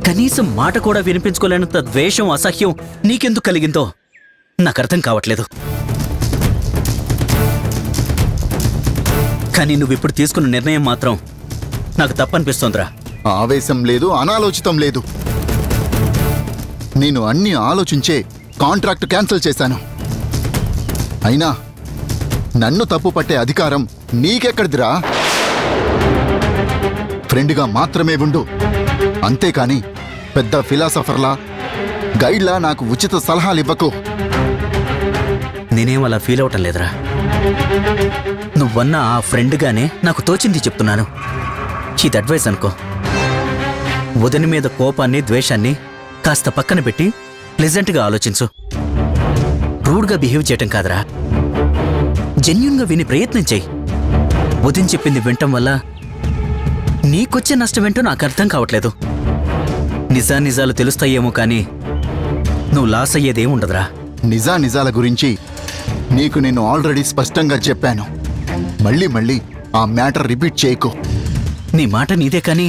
కనీసం మాట కూడా వినిపించుకోలేనంత ద్వేషం, అసహ్యం నీకెందుకు కలిగిందో నాకు అర్థం కావట్లేదు. కానీ నువ్విప్పుడు తీసుకున్న నిర్ణయం మాత్రం నాకు తప్పనిపిస్తోందిరా. ఆవేశం లేదు, అనాలోచితం లేదు. నేను అన్ని ఆలోచించే కాంట్రాక్ట్ క్యాన్సిల్ చేశాను. అయినా నన్ను తప్పు పట్టే అధికారం నీకెక్కడిదిరా? ఫ్రెండ్గా మాత్రమే ఉండు, అంతేకాని పెద్ద ఫిలాసఫర్లా, గైడ్లా నాకు ఉచిత సలహాలు ఇవ్వకు. నేనేం అలా ఫీల్ అవటం లేదురా. నువ్వన్న ఆ ఫ్రెండ్గానే నాకు తోచింది చెప్తున్నాను. ఇది అడ్వైస్ అనుకో. వదిన మీద కోపాన్ని, ద్వేషాన్ని కాస్త పక్కన పెట్టి ప్లెజెంట్గా ఆలోచించు. రూడ్గా బిహేవ్ చేయటం కాదురా, జెన్యూన్గా విని ప్రయత్నం చెయ్యి. వదిన చెప్పింది వినటం వల్ల నీకొచ్చే నష్టమేంటో నాకు అర్థం కావట్లేదు. నిజాలు తెలుస్తాయేమో కానీ నువ్వు లాస్ అయ్యేదేం ఉండదురా. నిజాల గురించి నీకు నేను ఆల్రెడీ స్పష్టంగా చెప్పాను. మళ్ళీ మళ్ళీ ఆ మ్యాటర్ రిపీట్ చేయకు. నీ మాట నీదే కానీ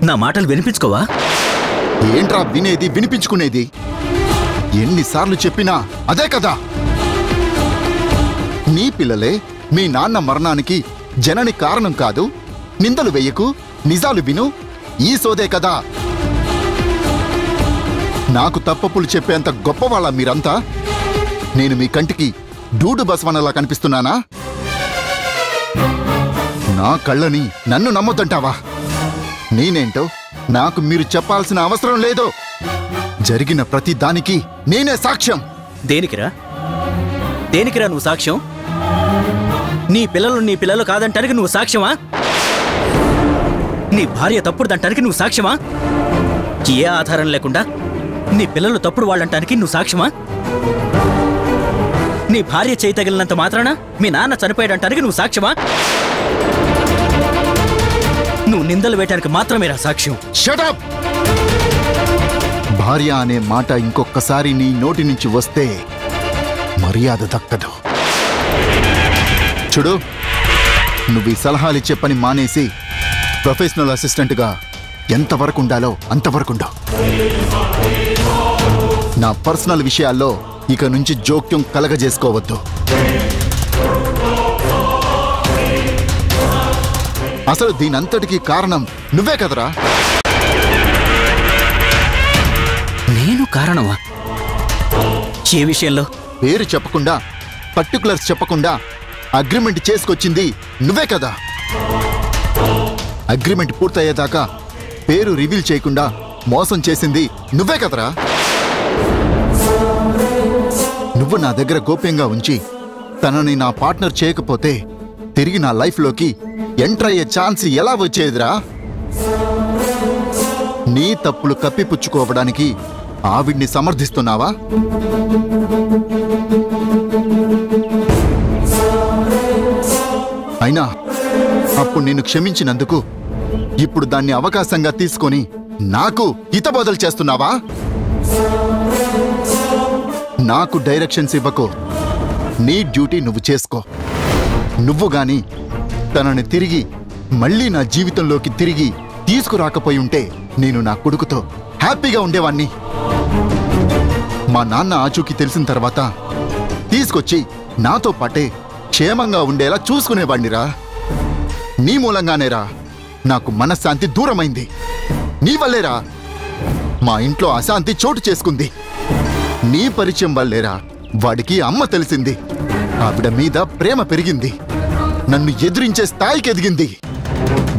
నా మాటలు వినిపించుకోవా? ఏంట్రా వినేది, వినిపించుకునేది? ఎన్నిసార్లు చెప్పినా అదే కదా. నీ పిల్లలే మీ నాన్న మరణానికి జనని కారణం కాదు, నిందలు వెయ్యకు, నిజాలు విను, ఈ సోదే కదా. నాకు తప్పప్పులు చెప్పేంత గొప్పవాళ్ళ మీరంతా? నేను మీ కంటికి డూడు బసవనలా కనిపిస్తున్నానా? నా కళ్ళని నన్ను నమ్మొద్దంటావా? నేనేంటో నాకు మీరు చెప్పాల్సిన అవసరం లేదు. జరిగిన ప్రతి దానికి నేనే సాక్ష్యం. దేనికిరా నువ్వు సాక్ష్యం? నీ పిల్లలు కాదంటానికి నువ్వు సాక్ష్యమా? నీ భార్య తప్పుడుదంటానికి నువ్వు సాక్ష్యమా? ఏ ఆధారం లేకుండా నీ పిల్లలు తప్పుడు వాళ్ళంటానికి నువ్వు సాక్ష్యమా? నీ భార్య చేయి తగిలినంత మాత్రాన మీ నాన్న చనిపోయాడంటానికి నువ్వు సాక్ష్యమా? నువ్వు నిందలు వేయటానికి మాత్రమేరా సాక్ష్యం. Shut up! భార్య అనే మాట ఇంకొకసారి నీ నోటి నుంచి వస్తే మర్యాద దక్కదు. చూడు, నువ్వు ఈ సలహాలు ఇచ్చే పని మానేసి ప్రొఫెషనల్ అసిస్టెంట్గా ఎంతవరకు ఉండాలో అంతవరకు ఉండు. నా పర్సనల్ విషయాల్లో ఇక నుంచి జోక్యం కలగజేసుకోవద్దు. అసలు దీనంతటికీ కారణం నువ్వే కదరా? నేను కారణమా? ఏ విషయంలో? పేరు చెప్పకుండా, పర్టికులర్స్ చెప్పకుండా అగ్రిమెంట్ చేసుకొచ్చింది నువ్వే కదా. అగ్రిమెంట్ పూర్తయ్యేదాకా పేరు రివీల్ చేయకుండా మోసం చేసింది నువ్వే కదరా. నువ్వు నా దగ్గర గోప్యంగా ఉంచి తనని నా పార్ట్నర్ చేయకపోతే తిరిగి నా లైఫ్లోకి ఎంటర్ అయ్యే ఛాన్స్ ఎలా వచ్చేదిరా? నీ తప్పులు కప్పిపుచ్చుకోవడానికి ఆవిడ్ని సమర్థిస్తున్నావా? అయినా అప్పుడు నేను క్షమించినందుకు ఇప్పుడు దాన్ని అవకాశంగా తీసుకొని నాకు హితబోధలు చేస్తున్నావా? నాకు డైరెక్షన్స్ ఇవ్వకు. నీ డ్యూటీ నువ్వు చేసుకో. నువ్వు గాని తనని తిరిగి మళ్ళీ నా జీవితంలోకి తిరిగి తీసుకురాకపోయి ఉంటే నేను నా కొడుకుతో హ్యాపీగా ఉండేవాణ్ణి. మా నాన్న ఆచూకీ తెలిసిన తర్వాత తీసుకొచ్చి నాతో పాటే క్షేమంగా ఉండేలా చూసుకునేవాణ్ణిరా. నీ మూలంగానేరా నాకు మనశ్శాంతి దూరమైంది. నీ వల్లేరా మా ఇంట్లో అశాంతి చోటు చేసుకుంది. నీ పరిచయం వల్లేరా వాడికి అమ్మ తెలిసింది. ఆవిడ మీద ప్రేమ పెరిగింది. నన్ను ఎదిరించే స్థాయికి ఎదిగింది.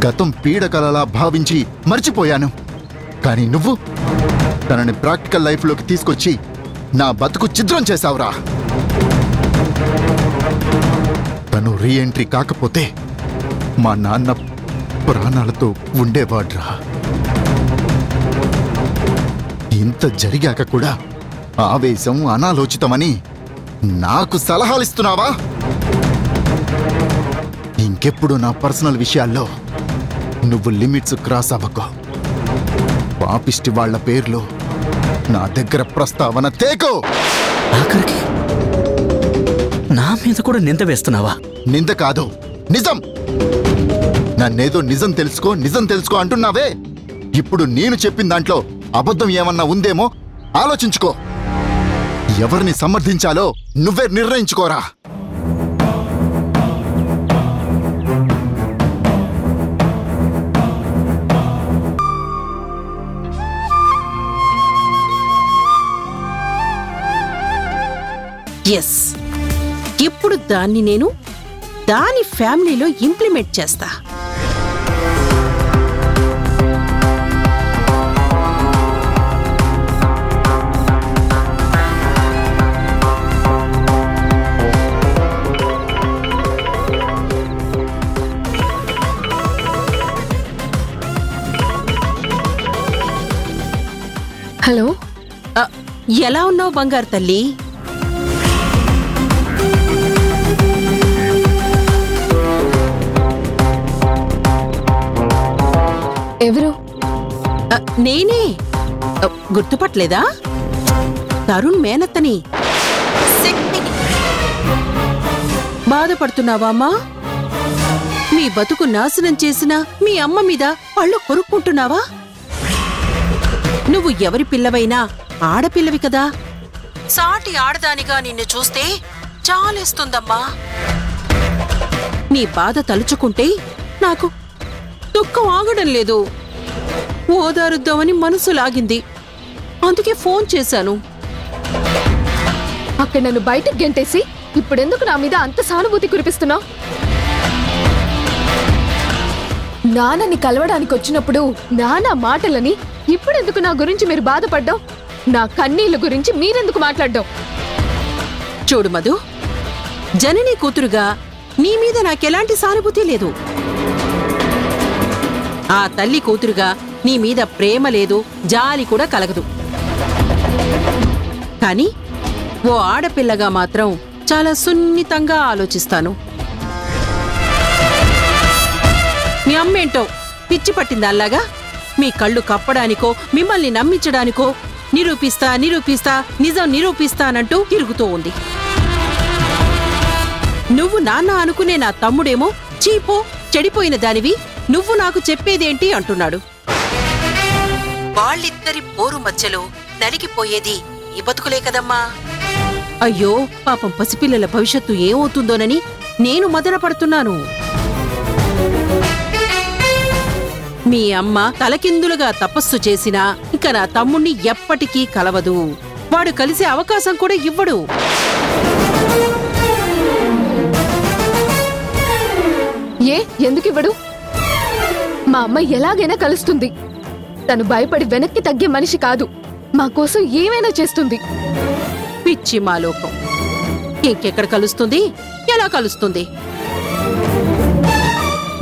గతం పీడకలలా భావించి మర్చిపోయాను. కానీ నువ్వు తనని ప్రాక్టికల్ లైఫ్లోకి తీసుకొచ్చి నా బతుకు ఛిద్రం చేశావురా. తను రీఎంట్రీ కాకపోతే మా నాన్న ప్రాణాలతో ఉండేవాడ్రా. ఇంత జరిగాక కూడా ఆవేశం అనాలోచితమని నాకు సలహాలిస్తున్నావా? ఇంకెప్పుడు నా పర్సనల్ విషయాల్లో నువ్వు లిమిట్స్ క్రాస్ అవ్వకు. పాపిష్టి వాళ్ల పేర్లు నా దగ్గర ప్రస్తావన తేకో. ఆఖరికి నా మీద కూడా నింద వేస్తున్నావా? నింద కాదు, నిజం. నన్నేదో నిజం తెలుసుకో అంటున్నావే. ఇప్పుడు నేను చెప్పిన దాంట్లో అబద్ధం ఏమన్నా ఉందేమో ఆలోచించుకో. ఎవరిని సమర్థించాలో నువ్వే నిర్ణయించుకోరా. ఎస్, ఇప్పుడు దాన్ని నేను దాని ఫ్యామిలీలో ఇంప్లిమెంట్ చేస్తా. హలో, ఎలా ఉన్నావు బంగారు తల్లి? ఎవరు? నేనే. గుర్తుపట్టలేదా? తరుణ్ మేనత్తని. బాధపడుతున్నావా అమ్మా? మీ బతుకు నాశనం చేసిన మీ అమ్మ మీద పళ్ళు కొరుక్కుంటున్నావా? నువ్వు ఎవరి పిల్లవైనా ఆడపిల్లవి కదా. సాటి ఆడదానిగా నిన్ను చూస్తే చాలేస్తుందమ్మా. నీ బాధ తలుచుకుంటే నాకు దుఃఖం ఆగడం లేదు. ఓదారుద్దామని మనసు లాగింది. అందుకే ఫోన్ చేశాను. అక్కడ నన్ను బయటకు గెంటేసి ఇప్పుడెందుకు నా మీద అంత సానుభూతి కురిపిస్తున్నావు? నాన్నని కలవడానికి వచ్చినప్పుడు నాన్న మాటలని ఇప్పుడెందుకు నా గురించి మీరు బాధపడ్డాం? నా కన్నీళ్ళ గురించి మీరెందుకు మాట్లాడ్డాం? చూడు మధు, జనని కూతురుగా నీ మీద నాకెలాంటి సానుభూతి లేదు. ఆ తల్లి కూతురుగా నీ మీద ప్రేమ లేదు, జాలి కూడా కలగదు. కానీ ఓ ఆడపిల్లగా మాత్రం చాలా సున్నితంగా ఆలోచిస్తాను. మీ అమ్మేంటో పిచ్చి పట్టిందల్లాగా మీ కళ్ళు కప్పడానికో మిమ్మల్ని నమ్మించడానికో నిరూపిస్తా నిరూపిస్తా నిజం నిరూపిస్తానంటూ తిరుగుతూ ఉంది. నువ్వు నాన్న అనుకునే నా తమ్ముడేమో చీపో చెడిపోయిన దానివి, నువ్వు నాకు చెప్పేదేంటి అంటున్నాడు. వాళ్ళిద్దరి పోరు మధ్యలో నలిగిపోయేది ఈ బతుకులే కదమ్మా. అయ్యో పాపం పసిపిల్లల భవిష్యత్తు ఏమవుతుందోనని నేను మదన పడుతున్నాను. మీ అమ్మ తలకిందులుగా తపస్సు చేసినా ఇక నా తమ్ముణ్ణి ఎప్పటికీ కలవదు. వాడు కలిసే అవకాశం కూడా ఇవ్వడు. ఎందుకివ్వడు? మా అమ్మ ఎలాగైనా కలుస్తుంది. తను భయపడి వెనక్కి తగ్గే మనిషి కాదు. మా కోసం ఏమైనా చేస్తుంది. పిచ్చి మాలోకం. ఇంకెక్కడ కలుస్తుంది? ఎలా కలుస్తుంది?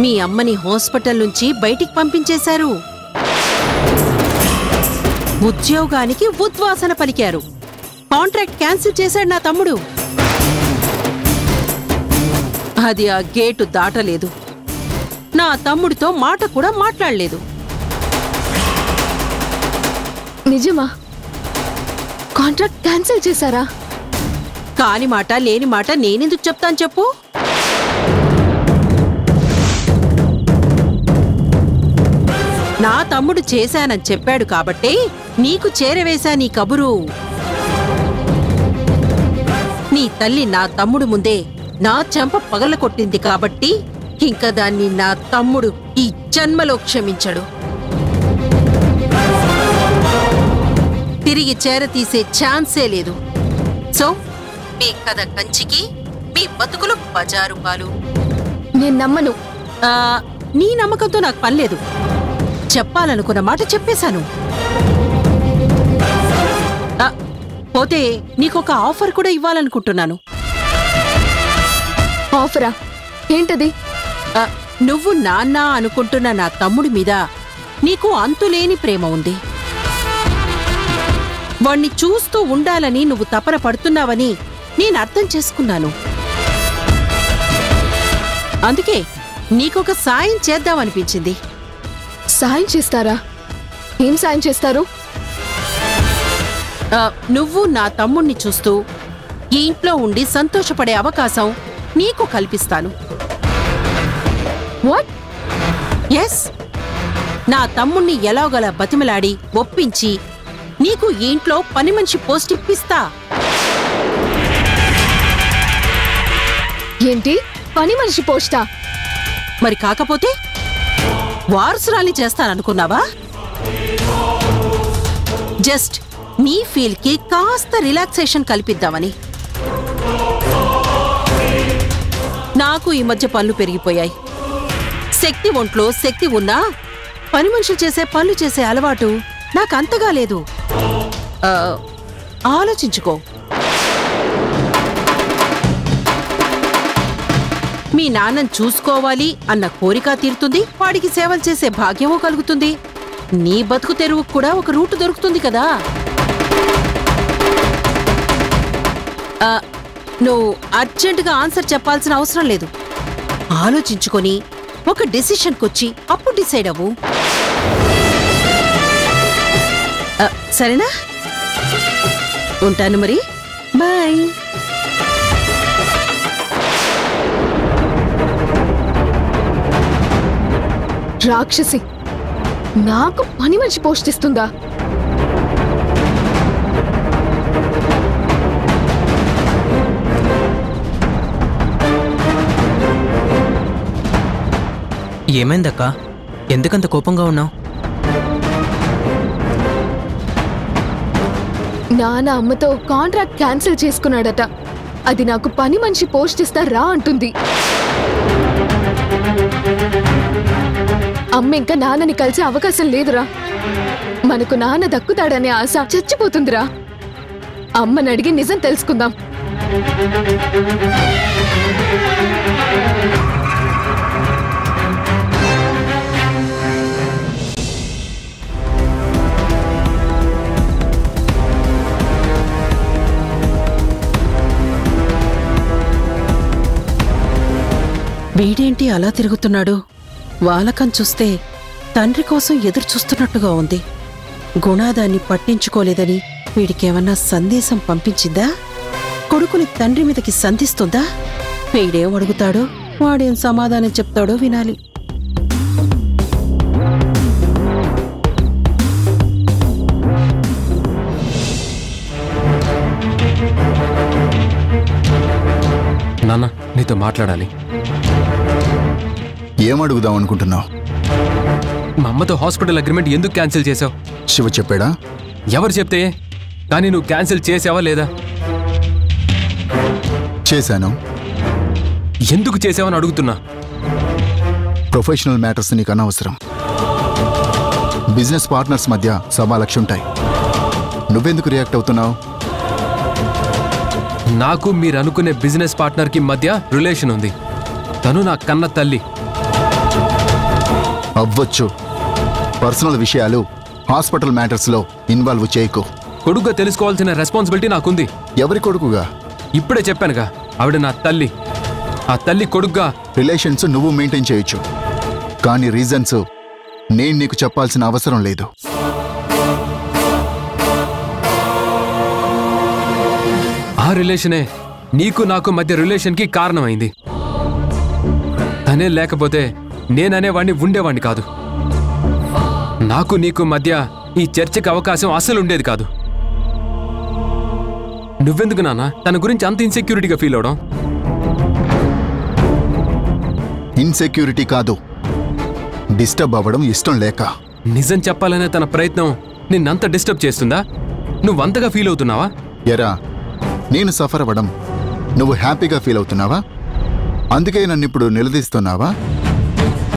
మీ అమ్మని హాస్పిటల్ నుంచి బయటికి పంపించేశారు. ఉద్యోగానికి ఉద్వాసన పలికారు. కాంట్రాక్ట్ క్యాన్సిల్ చేశాడు నా తమ్ముడు. అది ఆ గేటు దాటలేదు. నా తమ్ముడితో మాట కూడా మాట్లాడలేదు. నిజమా? కాంట్రాక్ట్ క్యాన్సిల్ చేశారా? కాని మాట లేని మాట నేనెందుకు చెప్తాను చెప్పు? నా తమ్ముడు చేశానని చెప్పాడు కాబట్టే నీకు చేరవేశా నీ కబురు. నీ తల్లి నా తమ్ముడు ముందే నా చెంప పగల కొట్టింది కాబట్టి ఇంకా దాన్ని నా తమ్ముడు ఈ జన్మలో క్షమించడు. తిరిగి చేరతీసే ఛాన్సే లేదు. సో మీ కథ కంచికి, మీ బతుకులు బజారు పాలు. నేను నమ్మను. నీ నమ్మకంతో నాకు పనిలేదు. చెప్పాలనుకున్న మాట చెప్పేశాను. పోతే నీకొక ఆఫర్ కూడా ఇవ్వాలనుకుంటున్నాను. ఆఫరా? ఏంటది? నువ్వు నాన్న అనుకుంటున్న నా తమ్ముడి మీద నీకు అంతులేని ప్రేమ ఉంది. వాణ్ణి చూస్తూ ఉండాలని నువ్వు తపన పడుతున్నావని నేను అర్థం చేసుకున్నాను. అందుకే నీకొక సాయం చేద్దామనిపించింది. సాయం చేస్తారా? ఏం సాయం చేస్తారు? నువ్వు నా తమ్ముణ్ణి చూస్తూ ఈ ఇంట్లో ఉండి సంతోషపడే అవకాశం నీకు కల్పిస్తాను. వాట్? ఎస్, నా తమ్ముణ్ణి ఎలాగోలా బతిమలాడి ఒప్పించి నీకు ఈ ఇంట్లో పని మనిషి పోస్ట్ ఇప్పిస్తా. ఏంటి? పని మనిషి పోస్టా? మరి కాకపోతే వారసురాలి చేస్తాననుకున్నావా? జస్ట్ నీ ఫీల్ కి కాస్త రిలాక్సేషన్ కల్పిద్దామని. నాకు ఈ మధ్య పనులు పెరిగిపోయాయి. శక్తి ఒంట్లో శక్తి ఉన్నా పని మనుషులు చేసే పనులు చేసే అలవాటు నాకంతగా లేదు. ఆలోచించుకో. మీ నాన్నని చూసుకోవాలి అన్న కోరిక తీరుతుంది, వాడికి సేవలు చేసే భాగ్యమూ కలుగుతుంది. నీ బతుకు తెరువుకు కూడా ఒక రూటు దొరుకుతుంది కదా. నువ్వు అర్జెంటుగా ఆన్సర్ చెప్పాల్సిన అవసరం లేదు. ఆలోచించుకొని ఒక డెసిషన్కొచ్చి అప్పుడు డిసైడ్ అవ్వు. సరేనా? ఉంటాను మరి. బాయ్. రాక్షసి నాకు పని మనిషి పోస్ట్ ఇస్తుందా? ఏమైందక్క? ఎందుకంత కోపంగా ఉన్నావు? నాన్న అమ్మతో కాంట్రాక్ట్ క్యాన్సిల్ చేసుకున్నాడట. అది నాకు పని మనిషి పోస్ట్ ఇస్తా రా అంటుంది. అమ్మ ఇంకా నాన్నని కలిసే అవకాశం లేదురా. మనకు నాన్న దక్కుతాడనే ఆశ చచ్చిపోతుందిరా. అమ్మని అడిగి నిజం తెలుసుకుందాం. వీడేంటి అలా తిరుగుతున్నాడు? వాలకం చూస్తే తండ్రి కోసం ఎదురు చూస్తున్నట్టుగా ఉంది. గుణాదాన్ని పట్టించుకోలేదని వీడికేమన్నా సందేశం పంపించిందా? కొడుకుని తండ్రి మీదకి సంధిస్తుందా? వీడేం అడుగుతాడో, వాడేం సమాధానం చెప్తాడో వినాలి. నాన్న, నీతో మాట్లాడాలి. ఏమడుగుదాం అనుకుంటున్నావు? మా అమ్మతో హాస్పిటల్ అగ్రిమెంట్ ఎందుకు క్యాన్సిల్ చేసావు? శివ చెప్పాడా? ఎవరు చెప్తే? కానీ నువ్వు క్యాన్సిల్ చేసావా లేదా? చేశాను. ఎందుకు చేసావని అడుగుతున్నా. ప్రొఫెషనల్ మ్యాటర్స్ నీకు అనవసరం. బిజినెస్ పార్ట్నర్స్ మధ్య సవాలక్షుంటాయి. నువ్వెందుకు రియాక్ట్ అవుతున్నావు? నాకు మీరు అనుకునే బిజినెస్ పార్ట్నర్కి మధ్య రిలేషన్ ఉంది. తను నా కన్న తల్లి. అవ్వచ్చు. పర్సనల్ విషయాలు హాస్పిటల్ మ్యాటర్స్లో ఇన్వాల్వ్ చేయకు. కొడుకుగా తెలుసుకోవాల్సిన రెస్పాన్సిబిలిటీ నాకుంది. ఎవరి కొడుకుగా? ఇప్పుడే చెప్పానుగా, ఆవిడ నా తల్లి. ఆ తల్లి కొడుకుగా రిలేషన్స్ నువ్వు మెయింటైన్ చేయొచ్చు, కానీ రీజన్స్ నేను నీకు చెప్పాల్సిన అవసరం లేదు. ఆ రిలేషనే నీకు నాకు మధ్య రిలేషన్కి కారణమైంది. తనే లేకపోతే నేననేవాణ్ణి ఉండేవాణ్ణి కాదు. నాకు నీకు మధ్య ఈ చర్చకి అవకాశం అస్సలు ఉండేది కాదు. నువ్వెందుకు నాన్న తన గురించి అంత ఇన్సెక్యూరిటీగా ఫీల్ అవడం? ఇన్సెక్యూరిటీ కాదు, డిస్టర్బ్ అవ్వడం ఇష్టం లేక. నిజం చెప్పాలనే తన ప్రయత్నం నిన్నంత డిస్టర్బ్ చేస్తుందా? నువ్వంతగా ఫీల్ అవుతున్నావా? ఎరా, నేను సఫర్ అవ్వడం నువ్వు హ్యాపీగా ఫీల్ అవుతున్నావా? అందుకే నన్ను ఇప్పుడు నిలదీస్తున్నావా?